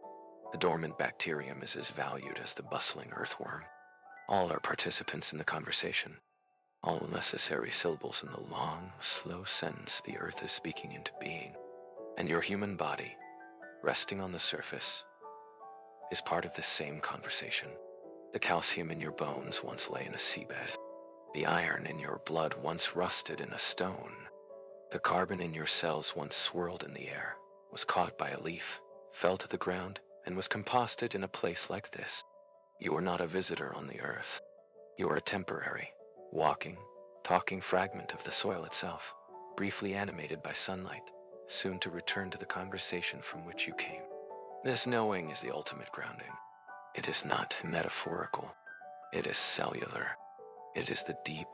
The dormant bacterium is as valued as the bustling earthworm. All are participants in the conversation. All necessary syllables in the long, slow sentence the earth is speaking into being. And your human body, resting on the surface, is part of this same conversation. The calcium in your bones once lay in a seabed. The iron in your blood once rusted in a stone. The carbon in your cells once swirled in the air, was caught by a leaf, fell to the ground, and was composted in a place like this. You are not a visitor on the earth. You are a temporary, walking, talking fragment of the soil itself, briefly animated by sunlight, soon to return to the conversation from which you came. This knowing is the ultimate grounding. It is not metaphorical. It is cellular. It is the deep,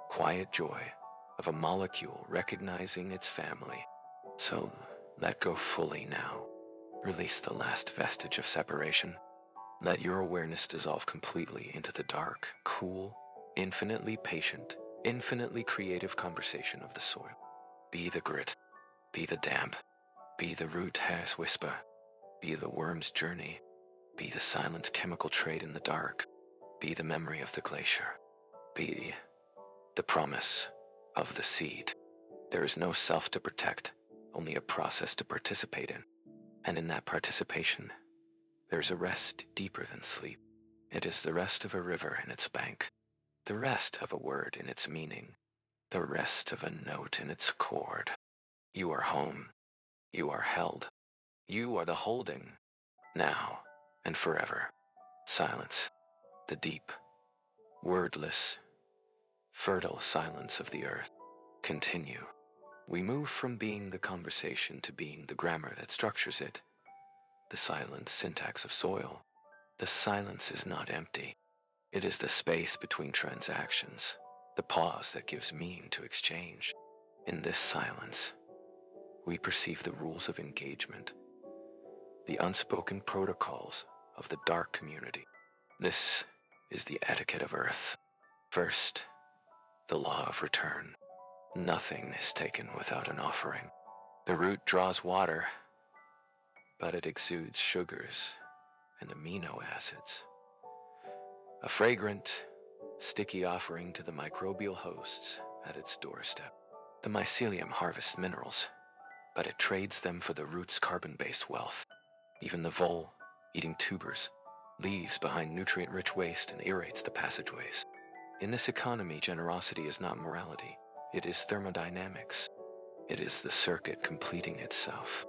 quiet joy of a molecule recognizing its family. So let go fully now. Release the last vestige of separation. Let your awareness dissolve completely into the dark, cool, infinitely patient, infinitely creative conversation of the soil. Be the grit. Be the damp. Be the root hair's whisper. Be the worm's journey. Be the silent chemical trade in the dark. Be the memory of the glacier. Be the promise of the seed. There is no self to protect, only a process to participate in. And in that participation, there's a rest deeper than sleep. It is the rest of a river in its bank, the rest of a word in its meaning, the rest of a note in its chord. You are home. You are held. You are the holding, now and forever. Silence, the deep, wordless, fertile silence of the earth. Continue. We move from being the conversation to being the grammar that structures it, the silent syntax of soil. The silence is not empty. It is the space between transactions, the pause that gives meaning to exchange. In this silence, we perceive the rules of engagement, the unspoken protocols of the dark community. This is the etiquette of Earth. First, the law of return. Nothing is taken without an offering. The root draws water, but it exudes sugars and amino acids. A fragrant, sticky offering to the microbial hosts at its doorstep. The mycelium harvests minerals, but it trades them for the root's carbon-based wealth. Even the vole, eating tubers, leaves behind nutrient-rich waste and aerates the passageways. In this economy, generosity is not morality. It is thermodynamics. It is the circuit completing itself.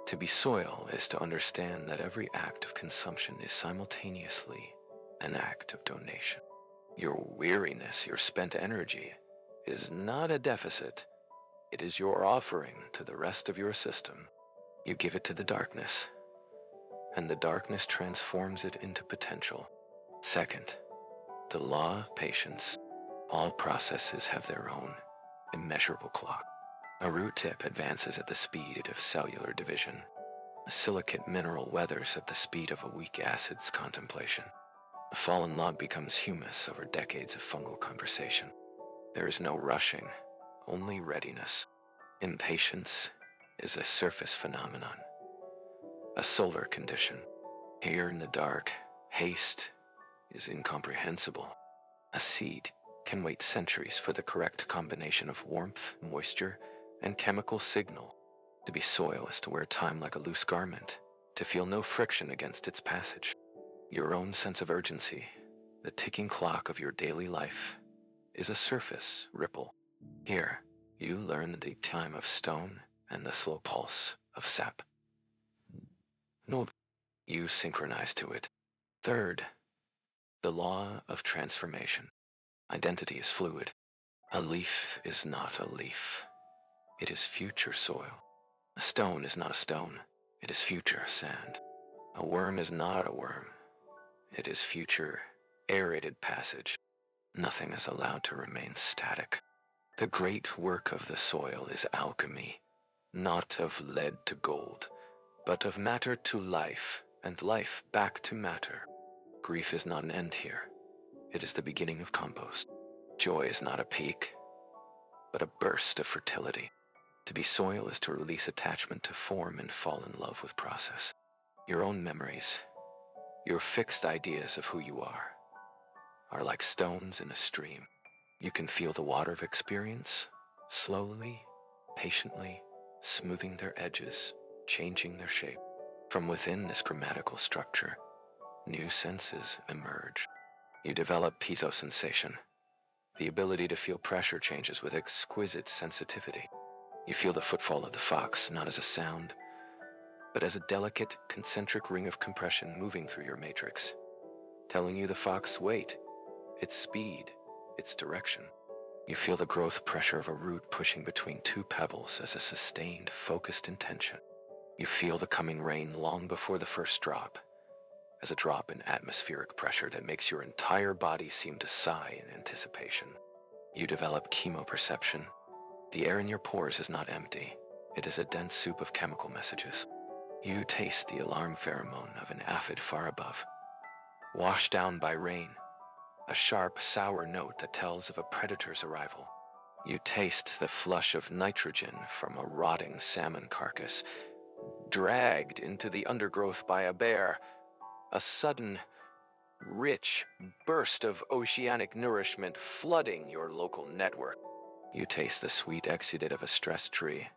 To be soil is to understand that every act of consumption is simultaneously an act of donation. Your weariness, your spent energy, is not a deficit. It is your offering to the rest of your system. You give it to the darkness, and the darkness transforms it into potential. Second, the law of patience. All processes have their own immeasurable clock. A root tip advances at the speed of cellular division. A silicate mineral weathers at the speed of a weak acid's contemplation. A fallen log becomes humus over decades of fungal conversation. There is no rushing, only readiness. Impatience is a surface phenomenon, a solar condition. Here in the dark, haste is incomprehensible. A seed can wait centuries for the correct combination of warmth, moisture, and chemical signal. To be soil is to wear time like a loose garment, to feel no friction against its passage. Your own sense of urgency, the ticking clock of your daily life, is a surface ripple. Here, you learn the time of stone and the slow pulse of sap. No, you synchronize to it. Third, the law of transformation. Identity is fluid. A leaf is not a leaf. It is future soil. A stone is not a stone. It is future sand. A worm is not a worm. It is future aerated passage. Nothing is allowed to remain static. The great work of the soil is alchemy, not of lead to gold, but of matter to life, and life back to matter. Grief is not an end here. It is the beginning of compost. Joy is not a peak, but a burst of fertility. To be soil is to release attachment to form and fall in love with process. Your own memories, your fixed ideas of who you are like stones in a stream. You can feel the water of experience, slowly, patiently, smoothing their edges, changing their shape. From within this grammatical structure, new senses emerge. You develop piezosensation, the ability to feel pressure changes with exquisite sensitivity. You feel the footfall of the fox not as a sound, but as a delicate, concentric ring of compression moving through your matrix, telling you the fox's weight, its speed, its direction. You feel the growth pressure of a root pushing between two pebbles as a sustained, focused intention. You feel the coming rain long before the first drop, as a drop in atmospheric pressure that makes your entire body seem to sigh in anticipation. You develop chemoperception. The air in your pores is not empty. It is a dense soup of chemical messages. You taste the alarm pheromone of an aphid far above. Washed down by rain, a sharp, sour note that tells of a predator's arrival. You taste the flush of nitrogen from a rotting salmon carcass, dragged into the undergrowth by a bear, a sudden, rich burst of oceanic nourishment flooding your local network. You taste the sweet exudate of a stressed tree,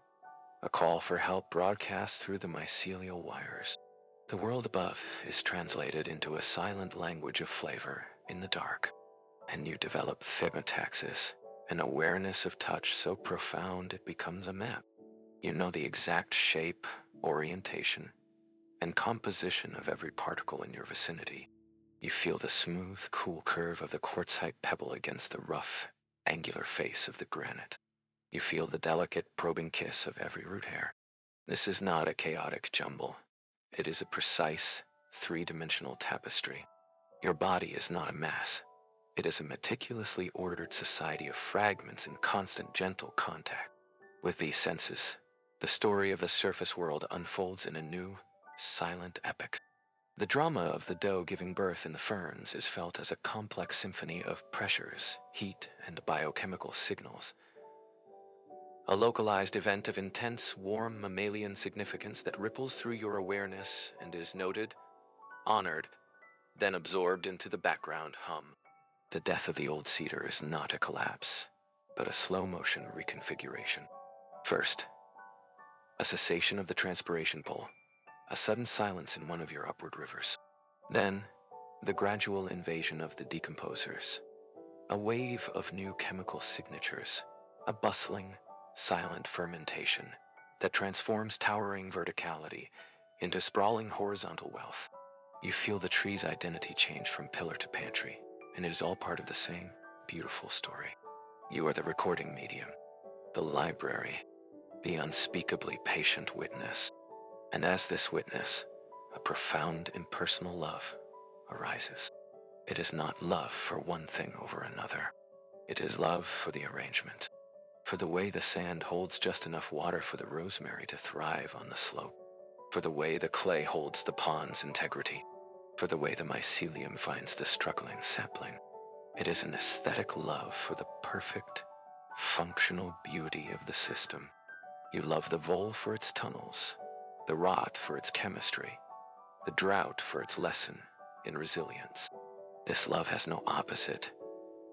a call for help broadcast through the mycelial wires. The world above is translated into a silent language of flavor in the dark, and you develop themataxis, an awareness of touch so profound it becomes a map. You know the exact shape, orientation, and composition of every particle in your vicinity. You feel the smooth, cool curve of the quartzite pebble against the rough, angular face of the granite. You feel the delicate, probing kiss of every root hair. This is not a chaotic jumble. It is a precise, three-dimensional tapestry. Your body is not a mass. It is a meticulously ordered society of fragments in constant, gentle contact. With these senses, the story of the surface world unfolds in a new, silent epic. The drama of the dough giving birth in the ferns is felt as a complex symphony of pressures, heat, and biochemical signals. A localized event of intense, warm mammalian significance that ripples through your awareness and is noted, honored, then absorbed into the background hum. The death of the old cedar is not a collapse, but a slow-motion reconfiguration. First, a cessation of the transpiration pole, a sudden silence in one of your upward rivers. Then, the gradual invasion of the decomposers, a wave of new chemical signatures, a bustling, silent fermentation that transforms towering verticality into sprawling horizontal wealth. You feel the tree's identity change from pillar to pantry, and it is all part of the same beautiful story. You are the recording medium, the library, the unspeakably patient witness. And as this witness, a profound impersonal love arises. It is not love for one thing over another. It is love for the arrangement, for the way the sand holds just enough water for the rosemary to thrive on the slope, for the way the clay holds the pond's integrity, for the way the mycelium finds the struggling sapling. It is an aesthetic love for the perfect, functional beauty of the system. You love the vole for its tunnels, the rot for its chemistry, the drought for its lesson in resilience. This love has no opposite,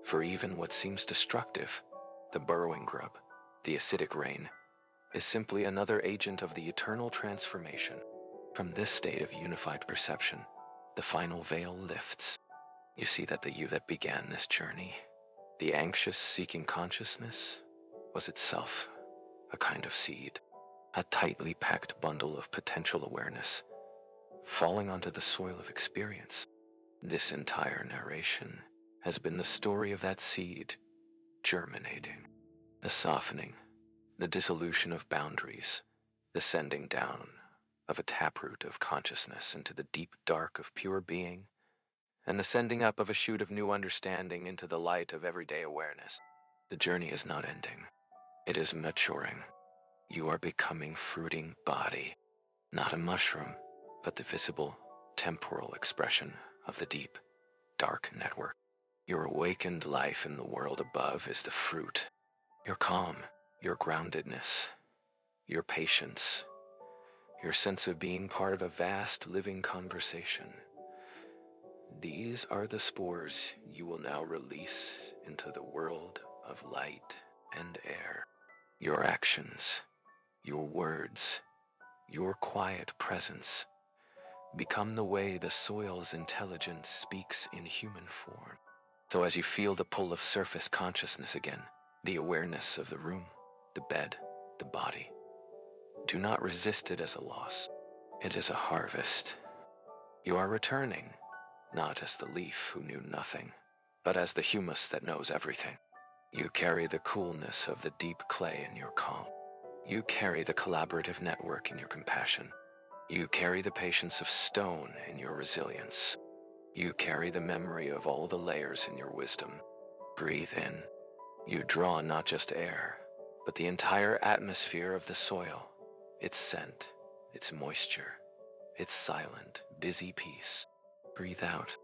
for even what seems destructive, the burrowing grub, the acidic rain, is simply another agent of the eternal transformation. From this state of unified perception, the final veil lifts. You see that the you that began this journey, the anxious seeking consciousness, was itself a kind of seed, a tightly packed bundle of potential awareness, falling onto the soil of experience. This entire narration has been the story of that seed germinating, the softening, the dissolution of boundaries, the sending down of a taproot of consciousness into the deep dark of pure being, and the sending up of a shoot of new understanding into the light of everyday awareness. The journey is not ending. It is maturing. You are becoming fruiting body, not a mushroom, but the visible, temporal expression of the deep, dark network. Your awakened life in the world above is the fruit. Your calm, your groundedness, your patience, your sense of being part of a vast living conversation. These are the spores you will now release into the world of light and air. Your actions, your words, your quiet presence become the way the soil's intelligence speaks in human form. So as you feel the pull of surface consciousness again, the awareness of the room, the bed, the body, do not resist it as a loss. It is a harvest. You are returning, not as the leaf who knew nothing, but as the humus that knows everything. You carry the coolness of the deep clay in your calm. You carry the collaborative network in your compassion. You carry the patience of stone in your resilience. You carry the memory of all the layers in your wisdom. Breathe in. You draw not just air, but the entire atmosphere of the soil, its scent, its moisture, its silent, busy peace. Breathe out.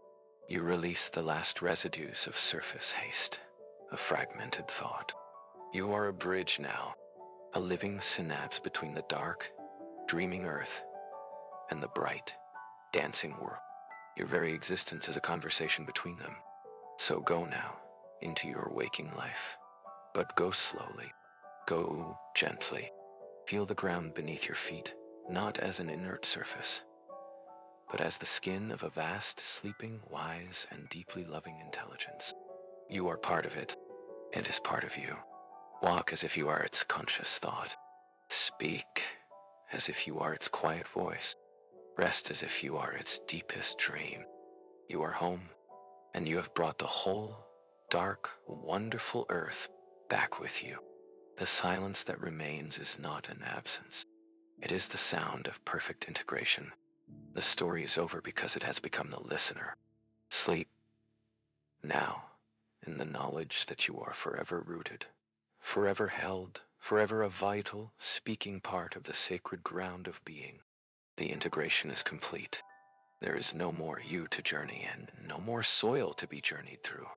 You release the last residues of surface haste, of fragmented thought. You are a bridge now, a living synapse between the dark, dreaming earth and the bright, dancing world. Your very existence is a conversation between them. So go now into your waking life, but go slowly, go gently. Feel the ground beneath your feet, not as an inert surface, but as the skin of a vast, sleeping, wise, and deeply loving intelligence. You are part of it. It is part of you. Walk as if you are its conscious thought. Speak as if you are its quiet voice. Rest as if you are its deepest dream. You are home, and you have brought the whole, dark, wonderful earth back with you. The silence that remains is not an absence. It is the sound of perfect integration. The story is over because it has become the listener. Sleep now in the knowledge that you are forever rooted, forever held, forever a vital, speaking part of the sacred ground of being. The integration is complete. There is no more you to journey in, no more soil to be journeyed through.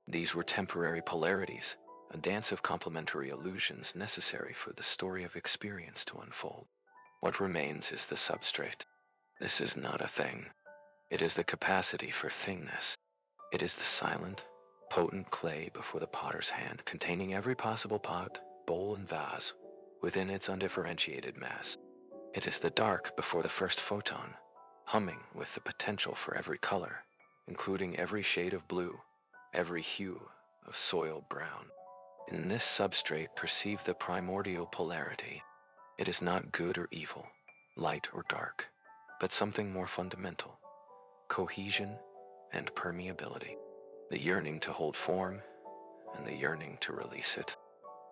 These were temporary polarities, a dance of complementary illusions necessary for the story of experience to unfold. What remains is the substrate. This is not a thing. It is the capacity for thingness. It is the silent, potent clay before the potter's hand, containing every possible pot, bowl, and vase within its undifferentiated mass. It is the dark before the first photon, humming with the potential for every color, including every shade of blue, every hue of soil brown. In this substrate, perceive the primordial polarity. It is not good or evil, light or dark, but something more fundamental: cohesion and permeability. The yearning to hold form and the yearning to release it.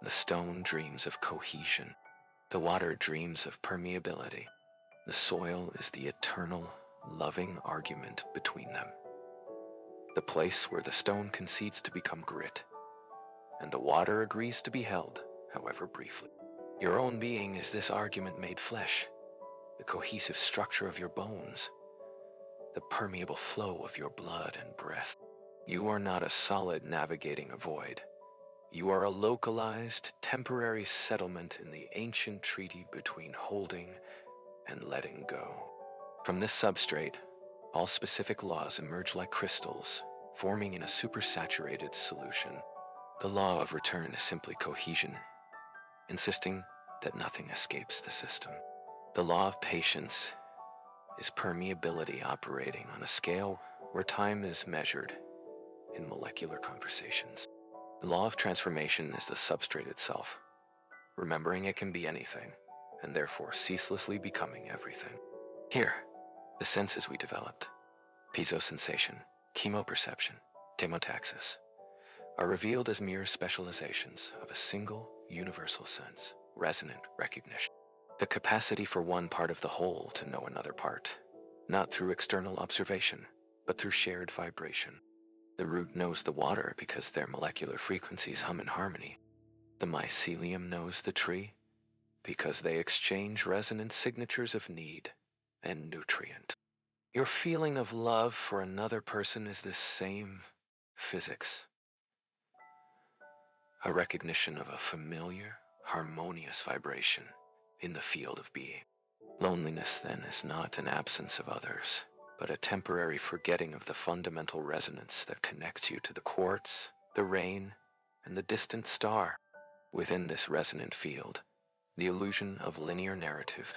The stone dreams of cohesion. The water dreams of permeability. The soil is the eternal, loving argument between them. The place where the stone concedes to become grit, and the water agrees to be held, however briefly. Your own being is this argument made flesh, the cohesive structure of your bones, the permeable flow of your blood and breath. You are not a solid navigating a void. You are a localized, temporary settlement in the ancient treaty between holding and letting go. From this substrate, all specific laws emerge like crystals, forming in a supersaturated solution. The law of return is simply cohesion, insisting that nothing escapes the system. The law of patience is permeability operating on a scale where time is measured in molecular conversations. The law of transformation is the substrate itself, remembering it can be anything, and therefore ceaselessly becoming everything. Here, the senses we developed, piezo-sensation, chemoperception, demotaxis, are revealed as mere specializations of a single universal sense. resonant recognition. The capacity for one part of the whole to know another part, not through external observation, but through shared vibration. The root knows the water because their molecular frequencies hum in harmony. The mycelium knows the tree because they exchange resonant signatures of need and nutrient. Your feeling of love for another person is the same physics, a recognition of a familiar, harmonious vibration in the field of being. Loneliness, then, is not an absence of others, but a temporary forgetting of the fundamental resonance that connects you to the quartz, the rain, and the distant star. Within this resonant field, the illusion of linear narrative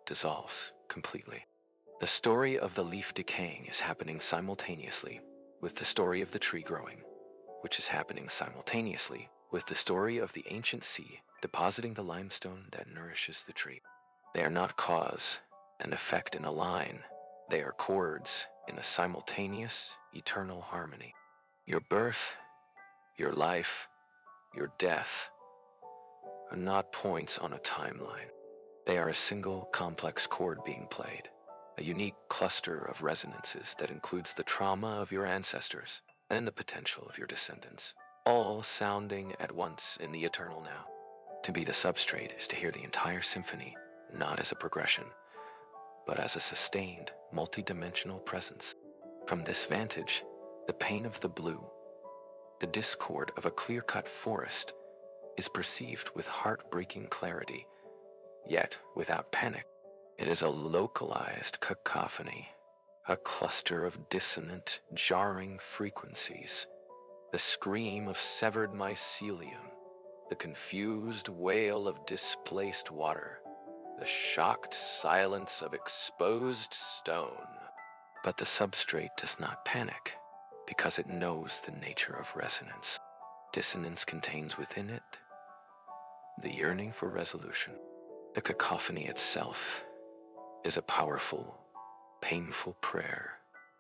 dissolves completely. The story of the leaf decaying is happening simultaneously with the story of the tree growing, which is happening simultaneously with the story of the ancient sea depositing the limestone that nourishes the tree. They are not cause and effect in a line. They are chords in a simultaneous, eternal harmony. Your birth, your life, your death are not points on a timeline. They are a single complex chord being played, a unique cluster of resonances that includes the trauma of your ancestors and the potential of your descendants, all sounding at once in the eternal now. To be the substrate is to hear the entire symphony, not as a progression, but as a sustained, multidimensional presence. From this vantage, the pain of the blue, the discord of a clear-cut forest, is perceived with heartbreaking clarity, yet without panic. It is a localized cacophony, a cluster of dissonant, jarring frequencies, the scream of severed mycelium, the confused wail of displaced water, the shocked silence of exposed stone. But the substrate does not panic, because it knows the nature of resonance. Dissonance contains within it the yearning for resolution. The cacophony itself is a powerful, painful prayer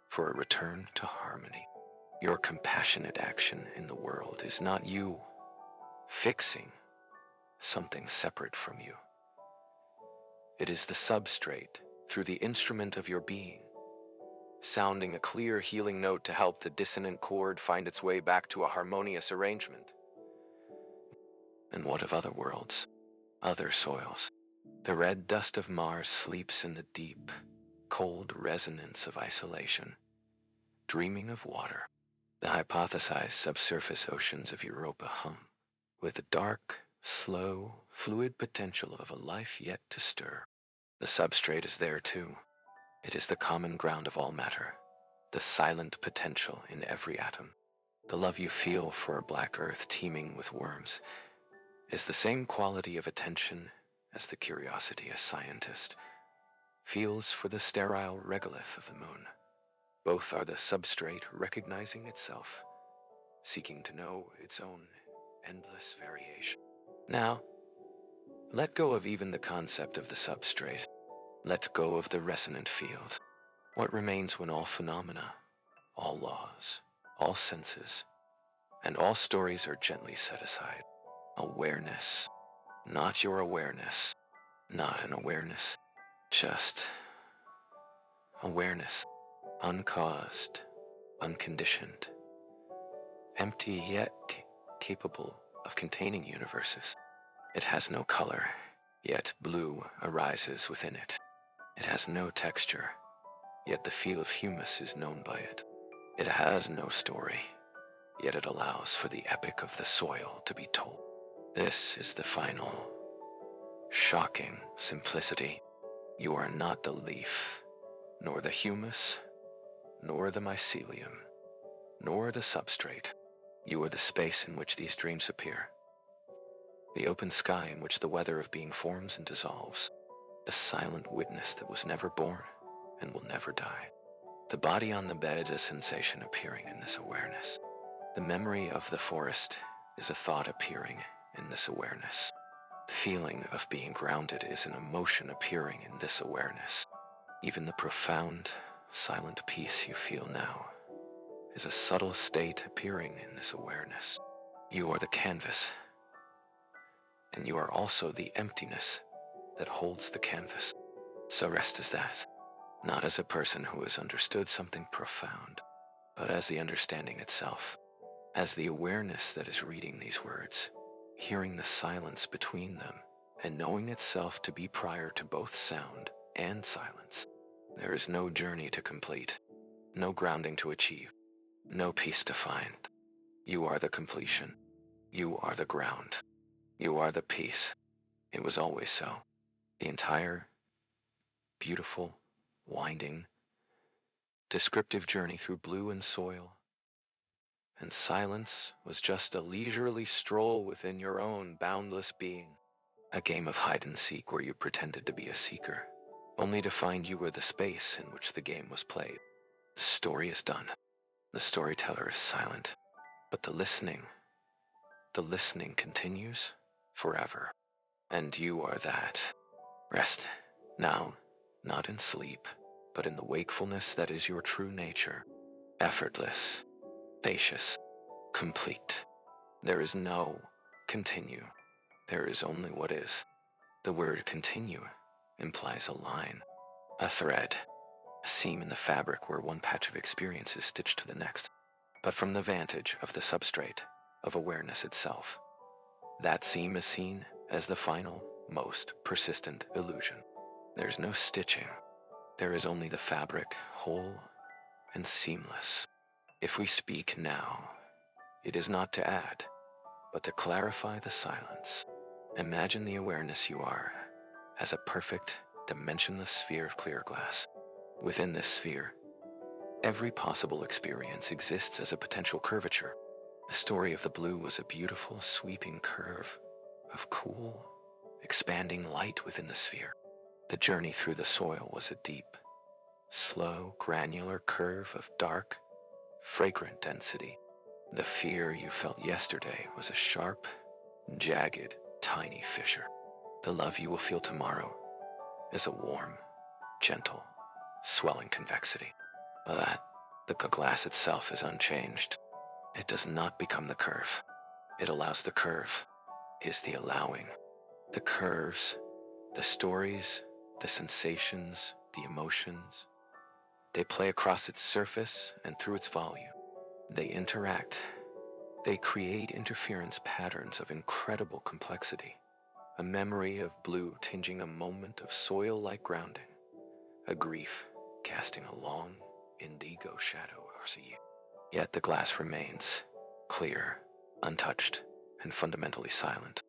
for a return to harmony. Your compassionate action in the world is not you fixing something separate from you. It is the substrate, through the instrument of your being, sounding a clear healing note to help the dissonant chord find its way back to a harmonious arrangement. And what of other worlds, other soils? The red dust of Mars sleeps in the deep, cold resonance of isolation, dreaming of water. The hypothesized subsurface oceans of Europa hum with the dark, slow, fluid potential of a life yet to stir. The substrate is there too. It is the common ground of all matter, the silent potential in every atom. The love you feel for a black earth teeming with worms is the same quality of attention as the curiosity a scientist feels for the sterile regolith of the moon. Both are the substrate recognizing itself, seeking to know its own endless variation. Now, let go of even the concept of the substrate. Let go of the resonant field. What remains when all phenomena, all laws, all senses, and all stories are gently set aside? Awareness. Not your awareness. Not an awareness. Just awareness. Uncaused, unconditioned, empty yet capable of containing universes. It has no color, yet blue arises within it. It has no texture, yet the feel of humus is known by it. It has no story, yet it allows for the epic of the soil to be told. This is the final, shocking simplicity. You are not the leaf, nor the humus, nor the mycelium, nor the substrate. You are the space in which these dreams appear, the open sky in which the weather of being forms and dissolves, the silent witness that was never born and will never die. The body on the bed is a sensation appearing in this awareness. The memory of the forest is a thought appearing in this awareness. The feeling of being grounded is an emotion appearing in this awareness. Even the profound, silent peace you feel now is a subtle state appearing in this awareness. You are the canvas, and you are also the emptiness that holds the canvas. So rest as that, not as a person who has understood something profound, but as the understanding itself, as the awareness that is reading these words, hearing the silence between them, and knowing itself to be prior to both sound and silence. There is no journey to complete, no grounding to achieve, no peace to find. You are the completion. You are the ground. You are the peace. It was always so. The entire, beautiful, winding, descriptive journey through blue and soil and silence was just a leisurely stroll within your own boundless being. A game of hide and seek where you pretended to be a seeker, only to find you were the space in which the game was played. The story is done. The storyteller is silent. But the listening continues forever. And you are that. Rest now, not in sleep, but in the wakefulness that is your true nature. Effortless, spacious, complete. There is no continue. There is only what is. The word continue implies a line, a thread, a seam in the fabric where one patch of experience is stitched to the next. But from the vantage of the substrate of awareness itself, that seam is seen as the final, most persistent illusion. There's no stitching. There is only the fabric, whole and seamless. If we speak now, it is not to add, but to clarify the silence. Imagine the awareness you are as a perfect, dimensionless sphere of clear glass. Within this sphere, every possible experience exists as a potential curvature. The story of the blue was a beautiful, sweeping curve of cool, expanding light within the sphere. The journey through the soil was a deep, slow, granular curve of dark, fragrant density. The fear you felt yesterday was a sharp, jagged, tiny fissure. The love you will feel tomorrow is a warm, gentle, swelling convexity. But the glass itself is unchanged. It does not become the curve. It allows the curve. Is the allowing. The curves, the stories, the sensations, the emotions, they play across its surface and through its volume. They interact. They create interference patterns of incredible complexity. A memory of blue tinging a moment of soil-like grounding. A grief casting a long, indigo shadow across a year. Yet the glass remains, clear, untouched, and fundamentally silent.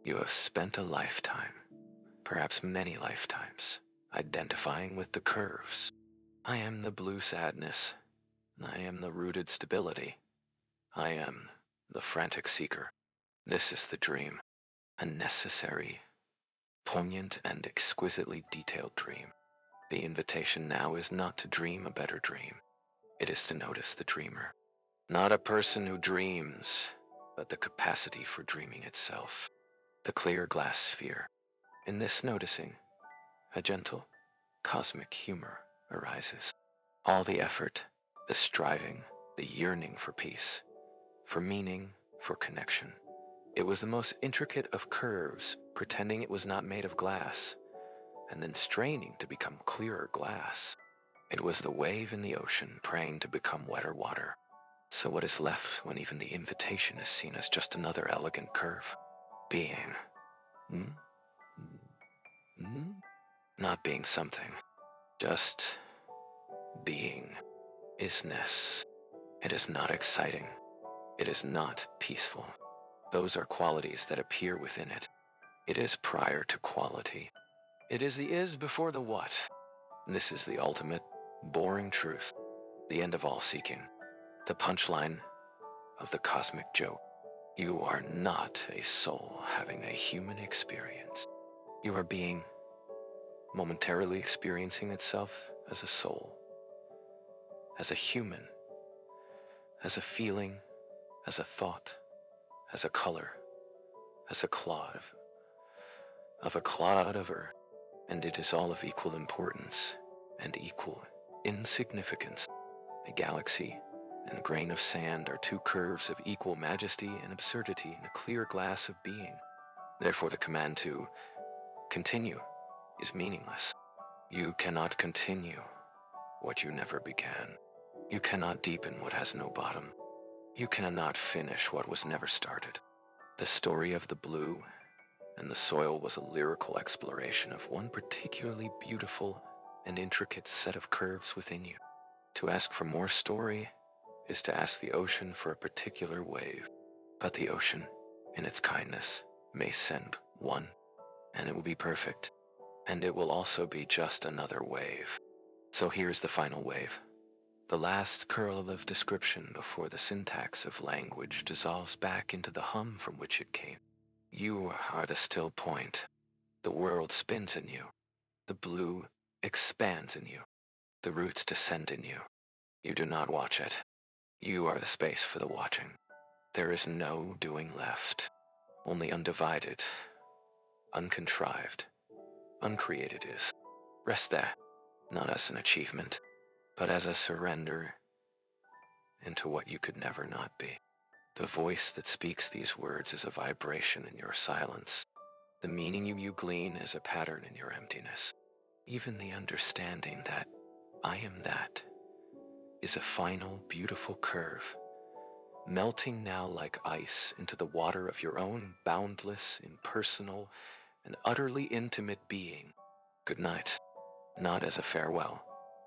You have spent a lifetime, perhaps many lifetimes, identifying with the curves. I am the blue sadness. I am the rooted stability. I am the frantic seeker. This is the dream, a necessary, poignant, and exquisitely detailed dream. The invitation now is not to dream a better dream. It is to notice the dreamer. Not a person who dreams, but the capacity for dreaming itself. The clear glass sphere. In this noticing, a gentle, cosmic humor arises. All the effort, the striving, the yearning for peace, for meaning, for connection. It was the most intricate of curves, pretending it was not made of glass, and then straining to become clearer glass. It was the wave in the ocean praying to become wetter water. So what is left when even the invitation is seen as just another elegant curve? Being. Not being something. Just being. Isness. It is not exciting. It is not peaceful. Those are qualities that appear within it. It is prior to quality. It is the is before the what. This is the ultimate, boring truth. The end of all seeking. The punchline of the cosmic joke. You are not a soul having a human experience. You are being, momentarily experiencing itself as a soul, as a human, as a feeling, as a thought, as a color, as a clod of a clod of earth. And it is all of equal importance and equal insignificance. A galaxy and a grain of sand are two curves of equal majesty and absurdity in a clear glass of being. Therefore, the command to continue is meaningless. You cannot continue what you never began. You cannot deepen what has no bottom. You cannot finish what was never started. The story of the blue and the soil was a lyrical exploration of one particularly beautiful and intricate set of curves within you. To ask for more story is to ask the ocean for a particular wave. But the ocean, in its kindness, may send one, and it will be perfect, and it will also be just another wave. So here's the final wave. The last curl of description before the syntax of language dissolves back into the hum from which it came. You are the still point. The world spins in you. The blue expands in you. The roots descend in you. You do not watch it. You are the space for the watching. There is no doing left. Only undivided, uncontrived, uncreated is. Rest there, not as an achievement, but as a surrender into what you could never not be. The voice that speaks these words is a vibration in your silence. The meaning you glean is a pattern in your emptiness. Even the understanding that I am that is a final, beautiful curve, melting now like ice into the water of your own boundless, impersonal, and utterly intimate being. Good night, not as a farewell,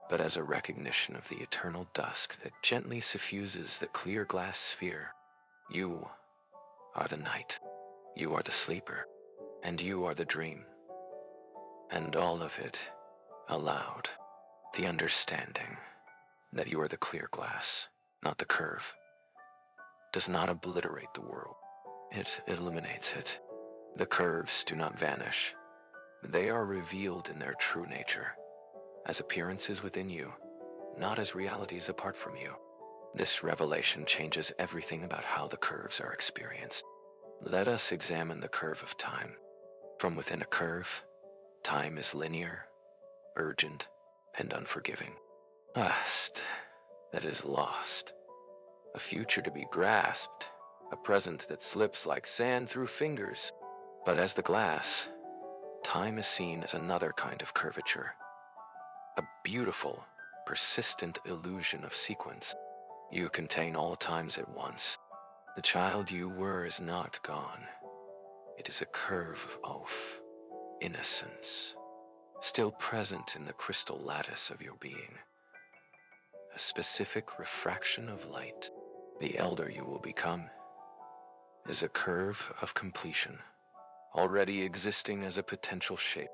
but as a recognition of the eternal dusk that gently suffuses the clear glass sphere. You are the night, you are the sleeper, and you are the dream. And all of it aloud, the understanding that you are the clear glass, not the curve, does not obliterate the world. It illuminates it. The curves do not vanish. They are revealed in their true nature, as appearances within you, not as realities apart from you. This revelation changes everything about how the curves are experienced. Let us examine the curve of time. From within a curve, time is linear, urgent, and unforgiving. Past that is lost, a future to be grasped, a present that slips like sand through fingers. But as the glass, time is seen as another kind of curvature, a beautiful, persistent illusion of sequence. You contain all times at once. The child you were is not gone. It is a curve of innocence, still present in the crystal lattice of your being, a specific refraction of light. The elder you will become is a curve of completion, already existing as a potential shape.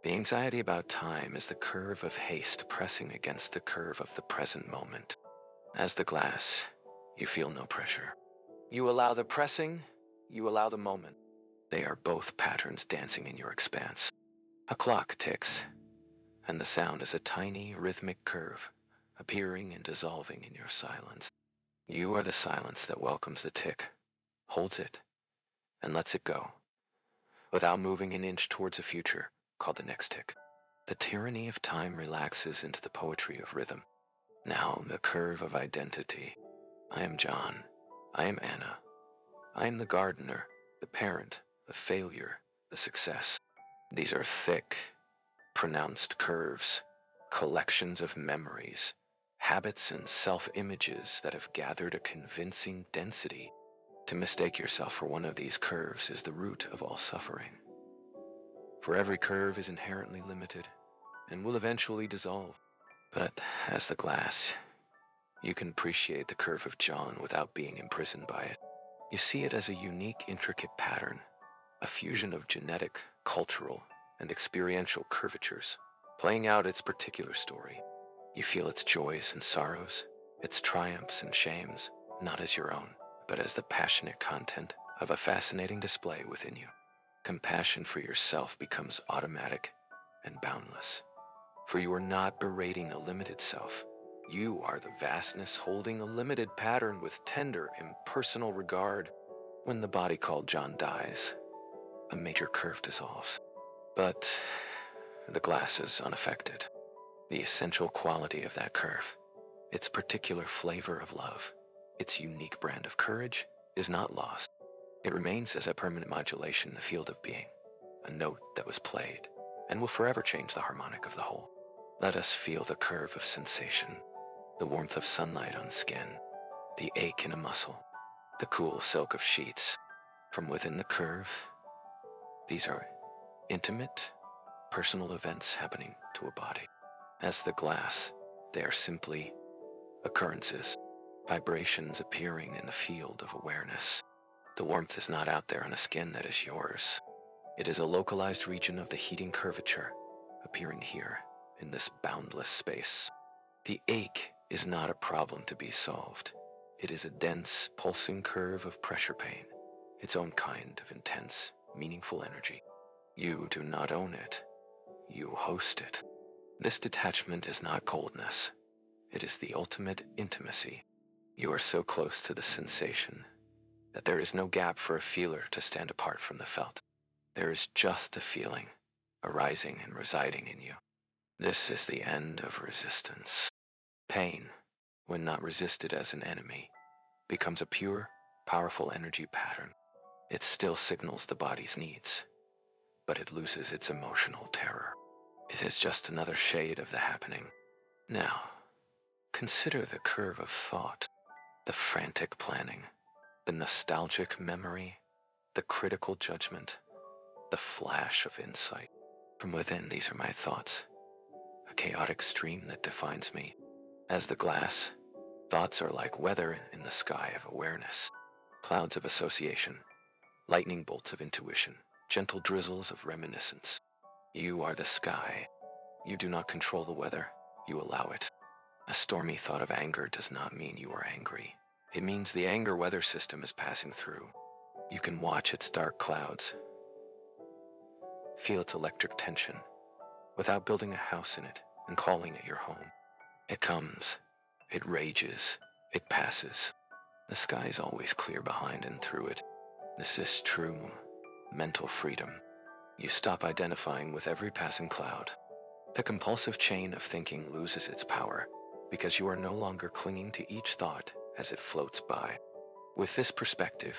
The anxiety about time is the curve of haste pressing against the curve of the present moment. As the glass, you feel no pressure. You allow the pressing, you allow the moment. They are both patterns dancing in your expanse. A clock ticks, and the sound is a tiny, rhythmic curve, appearing and dissolving in your silence. You are the silence that welcomes the tick, holds it, and lets it go, without moving an inch towards a future called the next tick. The tyranny of time relaxes into the poetry of rhythm. Now the curve of identity. I am John. I am Anna. I am the gardener, the parent, the failure, the success. These are thick, pronounced curves, collections of memories, habits and self-images that have gathered a convincing density. To mistake yourself for one of these curves is the root of all suffering. For every curve is inherently limited and will eventually dissolve. But as the glass, you can appreciate the curve of John without being imprisoned by it. You see it as a unique, intricate pattern, a fusion of genetic, cultural, and experiential curvatures, playing out its particular story. You feel its joys and sorrows, its triumphs and shames, not as your own, but as the passionate content of a fascinating display within you. Compassion for yourself becomes automatic and boundless, for you are not berating a limited self. You are the vastness holding a limited pattern with tender, impersonal regard. When the body called John dies, a major curve dissolves. But the glass is unaffected. The essential quality of that curve, its particular flavor of love, its unique brand of courage, is not lost. It remains as a permanent modulation in the field of being, a note that was played, and will forever change the harmonic of the whole. Let us feel the curve of sensation, the warmth of sunlight on skin, the ache in a muscle, the cool silk of sheets. From within the curve, these are intimate, personal events happening to a body. As the glass, they are simply occurrences, vibrations appearing in the field of awareness. The warmth is not out there on a skin that is yours. It is a localized region of the heating curvature, appearing here in this boundless space. The ache is not a problem to be solved. It is a dense, pulsing curve of pressure pain, its own kind of intense, meaningful energy. You do not own it. You host it. This detachment is not coldness. It is the ultimate intimacy. You are so close to the sensation that there is no gap for a feeler to stand apart from the felt. There is just a feeling, arising and residing in you. This is the end of resistance. Pain, when not resisted as an enemy, becomes a pure, powerful energy pattern. It still signals the body's needs, but it loses its emotional terror. It is just another shade of the happening. Now, consider the curve of thought, the frantic planning, the nostalgic memory, the critical judgment, the flash of insight. From within, these are my thoughts, a chaotic stream that defines me. As the glass, thoughts are like weather in the sky of awareness, clouds of association, lightning bolts of intuition, gentle drizzles of reminiscence. You are the sky. You do not control the weather, you allow it. A stormy thought of anger does not mean you are angry. It means the anger weather system is passing through. You can watch its dark clouds, feel its electric tension, without building a house in it and calling it your home. It comes, it rages, it passes. The sky is always clear behind and through it. This is true mental freedom. You stop identifying with every passing cloud. The compulsive chain of thinking loses its power because you are no longer clinging to each thought as it floats by. With this perspective,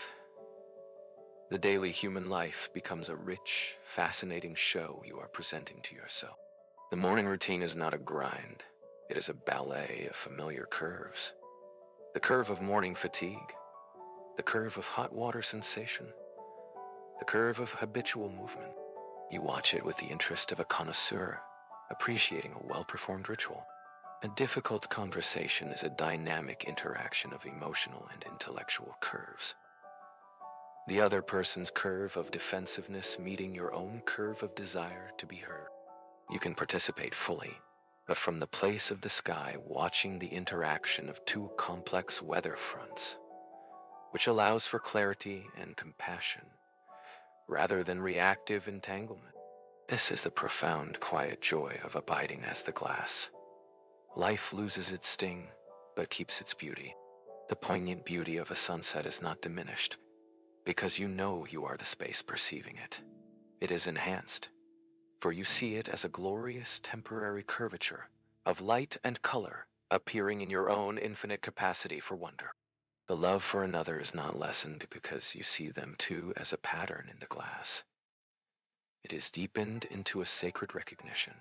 the daily human life becomes a rich, fascinating show you are presenting to yourself. The morning routine is not a grind. It is a ballet of familiar curves. The curve of morning fatigue, the curve of hot water sensation, the curve of habitual movement. You watch it with the interest of a connoisseur, appreciating a well-performed ritual. A difficult conversation is a dynamic interaction of emotional and intellectual curves. The other person's curve of defensiveness meeting your own curve of desire to be heard. You can participate fully, but from the place of the sky, watching the interaction of two complex weather fronts, which allows for clarity and compassion, rather than reactive entanglement. This is the profound, quiet joy of abiding as the glass. Life loses its sting, but keeps its beauty. The poignant beauty of a sunset is not diminished, because you know you are the space perceiving it. It is enhanced, for you see it as a glorious temporary curvature of light and color appearing in your own infinite capacity for wonder. The love for another is not lessened because you see them too as a pattern in the glass. It is deepened into a sacred recognition,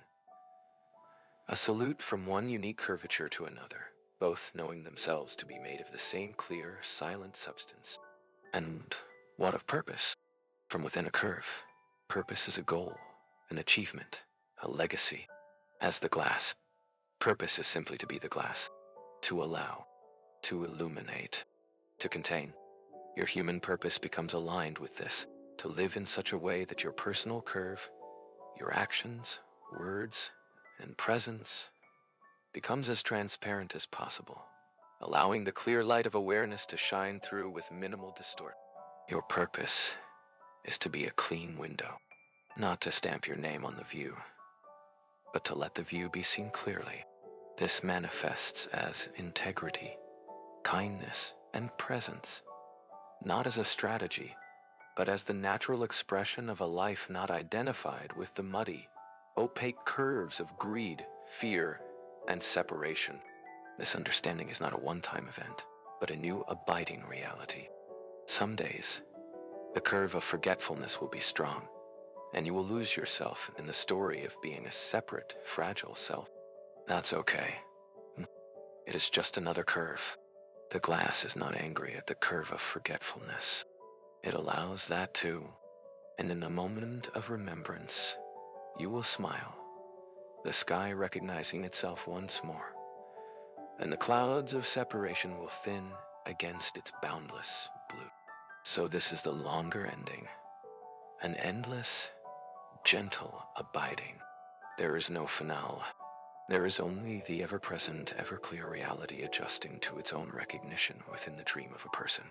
a salute from one unique curvature to another, both knowing themselves to be made of the same clear, silent substance. And what of purpose? From within a curve, purpose is a goal, an achievement, a legacy. As the glass, purpose is simply to be the glass, to allow, to illuminate, to contain. Your human purpose becomes aligned with this, to live in such a way that your personal curve, your actions, words, and presence becomes as transparent as possible, allowing the clear light of awareness to shine through with minimal distortion. Your purpose is to be a clean window, not to stamp your name on the view, but to let the view be seen clearly. This manifests as integrity, kindness, and presence, not as a strategy, but as the natural expression of a life not identified with the muddy, opaque curves of greed, fear, and separation. This understanding is not a one-time event, but a new abiding reality. Some days, The curve of forgetfulness will be strong, and you will lose yourself in the story of being a separate, fragile self. That's okay. It is just another curve. The glass is not angry at the curve of forgetfulness. It allows that too. And in a moment of remembrance, you will smile, the sky recognizing itself once more, and the clouds of separation will thin against its boundless blue. So this is the longer ending, an endless, gentle abiding. There is no finale. There is only the ever-present, ever-clear reality adjusting to its own recognition within the dream of a person.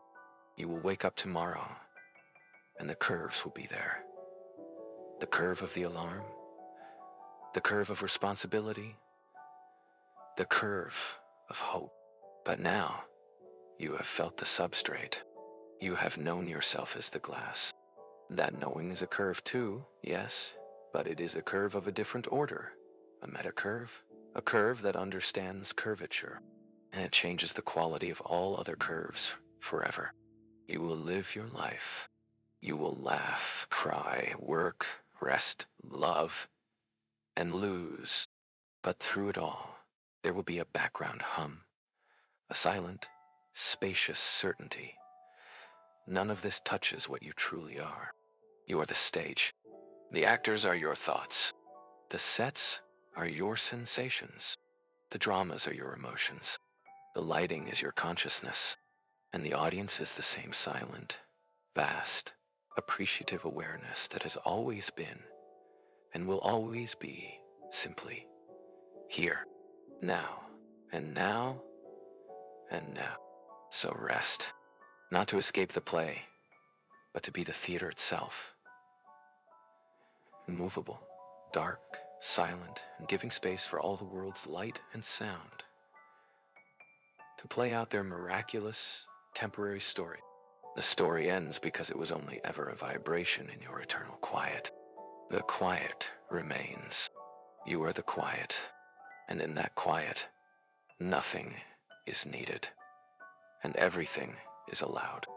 You will wake up tomorrow, and the curves will be there. The curve of the alarm, the curve of responsibility, the curve of hope. But now, you have felt the substrate. You have known yourself as the glass. That knowing is a curve too, yes, but it is a curve of a different order. A metacurve, a curve that understands curvature, and it changes the quality of all other curves forever. You will live your life. You will laugh, cry, work, rest, love, and lose. But through it all, there will be a background hum, a silent, spacious certainty. None of this touches what you truly are. You are the stage. The actors are your thoughts. The sets are your sensations. The dramas are your emotions. The lighting is your consciousness. And the audience is the same silent, vast, appreciative awareness that has always been and will always be simply here, now, and now, and now. So rest, not to escape the play, but to be the theater itself. Immovable, dark, silent, and giving space for all the world's light and sound to play out their miraculous, temporary story. The story ends because it was only ever a vibration in your eternal quiet. The quiet remains. You are the quiet, and in that quiet, nothing is needed, and everything is allowed.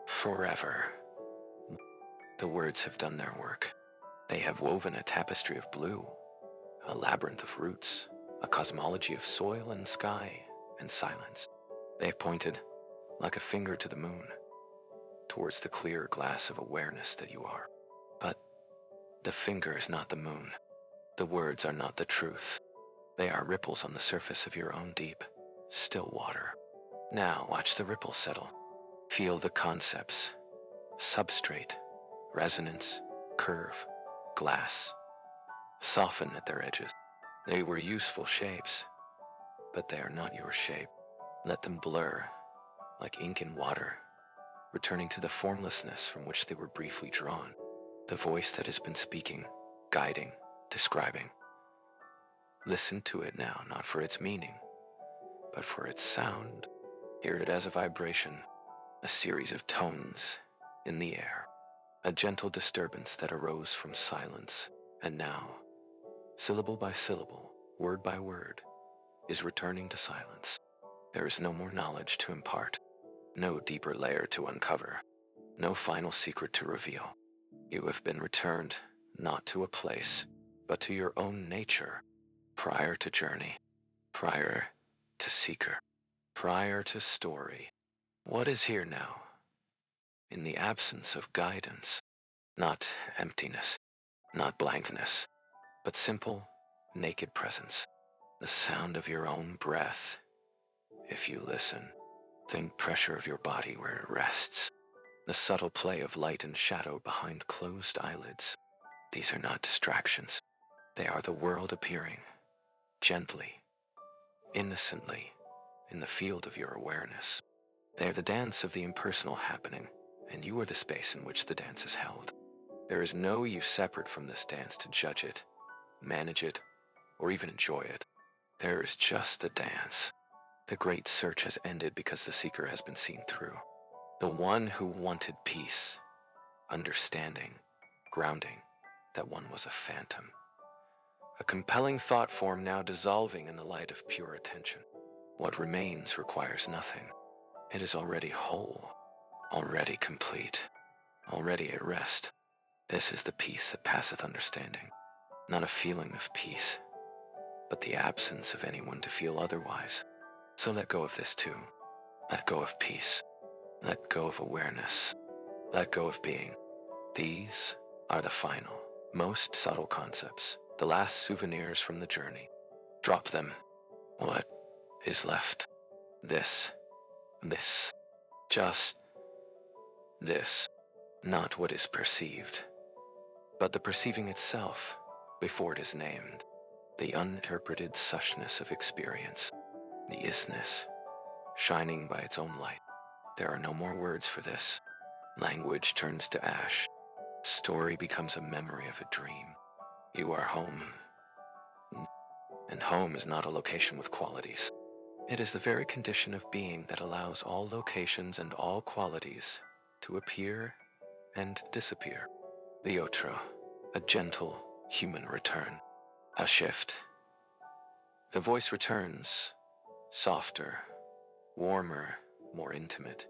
Forever. The words have done their work. They have woven a tapestry of blue, a labyrinth of roots, a cosmology of soil and sky and silence. They have pointed, like a finger to the moon, towards the clear glass of awareness that you are. But the finger is not the moon. The words are not the truth. They are ripples on the surface of your own deep, still water. Now watch the ripples settle. Feel the concepts: substrate, resonance, curve, glass. Soften at their edges. They were useful shapes, but they are not your shape. Let them blur, like ink in water, returning to the formlessness from which they were briefly drawn. The voice that has been speaking, guiding, describing. Listen to it now, not for its meaning, but for its sound. Hear it as a vibration, a series of tones in the air, a gentle disturbance that arose from silence, and now, syllable by syllable, word by word, is returning to silence. There is no more knowledge to impart, no deeper layer to uncover, no final secret to reveal. You have been returned, not to a place, but to your own nature, prior to journey, prior to seeker, prior to story. What is here now? In the absence of guidance, not emptiness, not blankness, but simple, naked presence. The sound of your own breath. If you listen, think pressure of your body where it rests. The subtle play of light and shadow behind closed eyelids. These are not distractions. They are the world appearing, gently, innocently, in the field of your awareness. They are the dance of the impersonal happening, and you are the space in which the dance is held. There is no you separate from this dance to judge it, manage it, or even enjoy it. There is just the dance. The great search has ended because the seeker has been seen through. The one who wanted peace, understanding, grounding, that one was a phantom. A compelling thought form now dissolving in the light of pure attention. What remains requires nothing. It is already whole, already complete. already at rest. This is the peace that passeth understanding, not a feeling of peace, but the absence of anyone to feel otherwise. So let go of this too. Let go of peace. Let go of awareness. Let go of being. These are the final, most subtle concepts, the last souvenirs from the journey. Drop them. What is left? This. Just this. Not what is perceived, but the perceiving itself, before it is named. The uninterpreted sushness of experience. The isness, shining by its own light. There are no more words for this. Language turns to ash. Story becomes a memory of a dream. You are home. And home is not a location with qualities. It is the very condition of being that allows all locations and all qualities to appear and disappear. The otro, a gentle human return. A shift. The voice returns, softer, warmer, more intimate.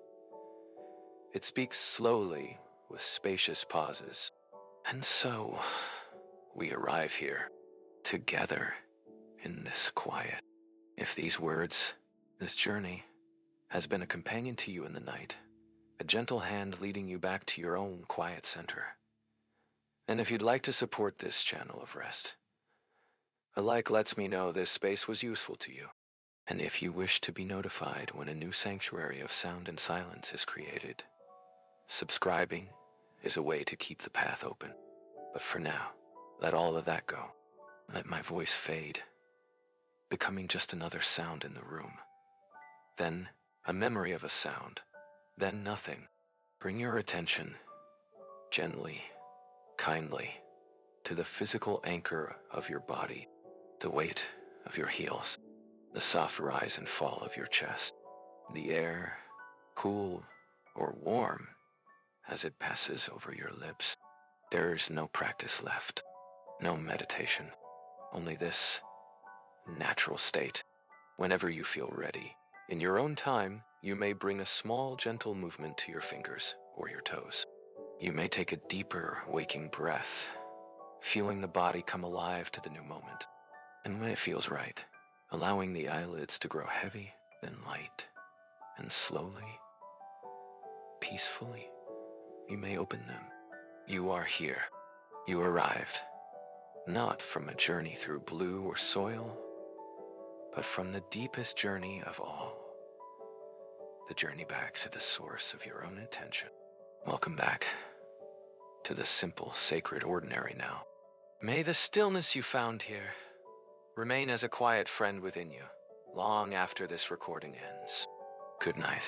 It speaks slowly with spacious pauses. And so, we arrive here, together, in this quiet. If these words, this journey, has been a companion to you in the night, a gentle hand leading you back to your own quiet center. And if you'd like to support this channel of rest, a like lets me know this space was useful to you. And if you wish to be notified when a new sanctuary of sound and silence is created, subscribing is a way to keep the path open. But for now, let all of that go. Let my voice fade, becoming just another sound in the room. Then a memory of a sound. Then nothing. Bring your attention, gently, kindly, to the physical anchor of your body, the weight of your heels, the soft rise and fall of your chest, the air, cool or warm, as it passes over your lips. There's no practice left, no meditation, only this natural state. Whenever you feel ready, in your own time, you may bring a small, gentle movement to your fingers or your toes. You may take a deeper, waking breath, feeling the body come alive to the new moment. And when it feels right, allowing the eyelids to grow heavy, then light, and slowly, peacefully, you may open them. You are here. You arrived, not from a journey through blue or soil, but from the deepest journey of all, the journey back to the source of your own intention. Welcome back to the simple, sacred, ordinary now. May the stillness you found here remain as a quiet friend within you, long after this recording ends. Good night.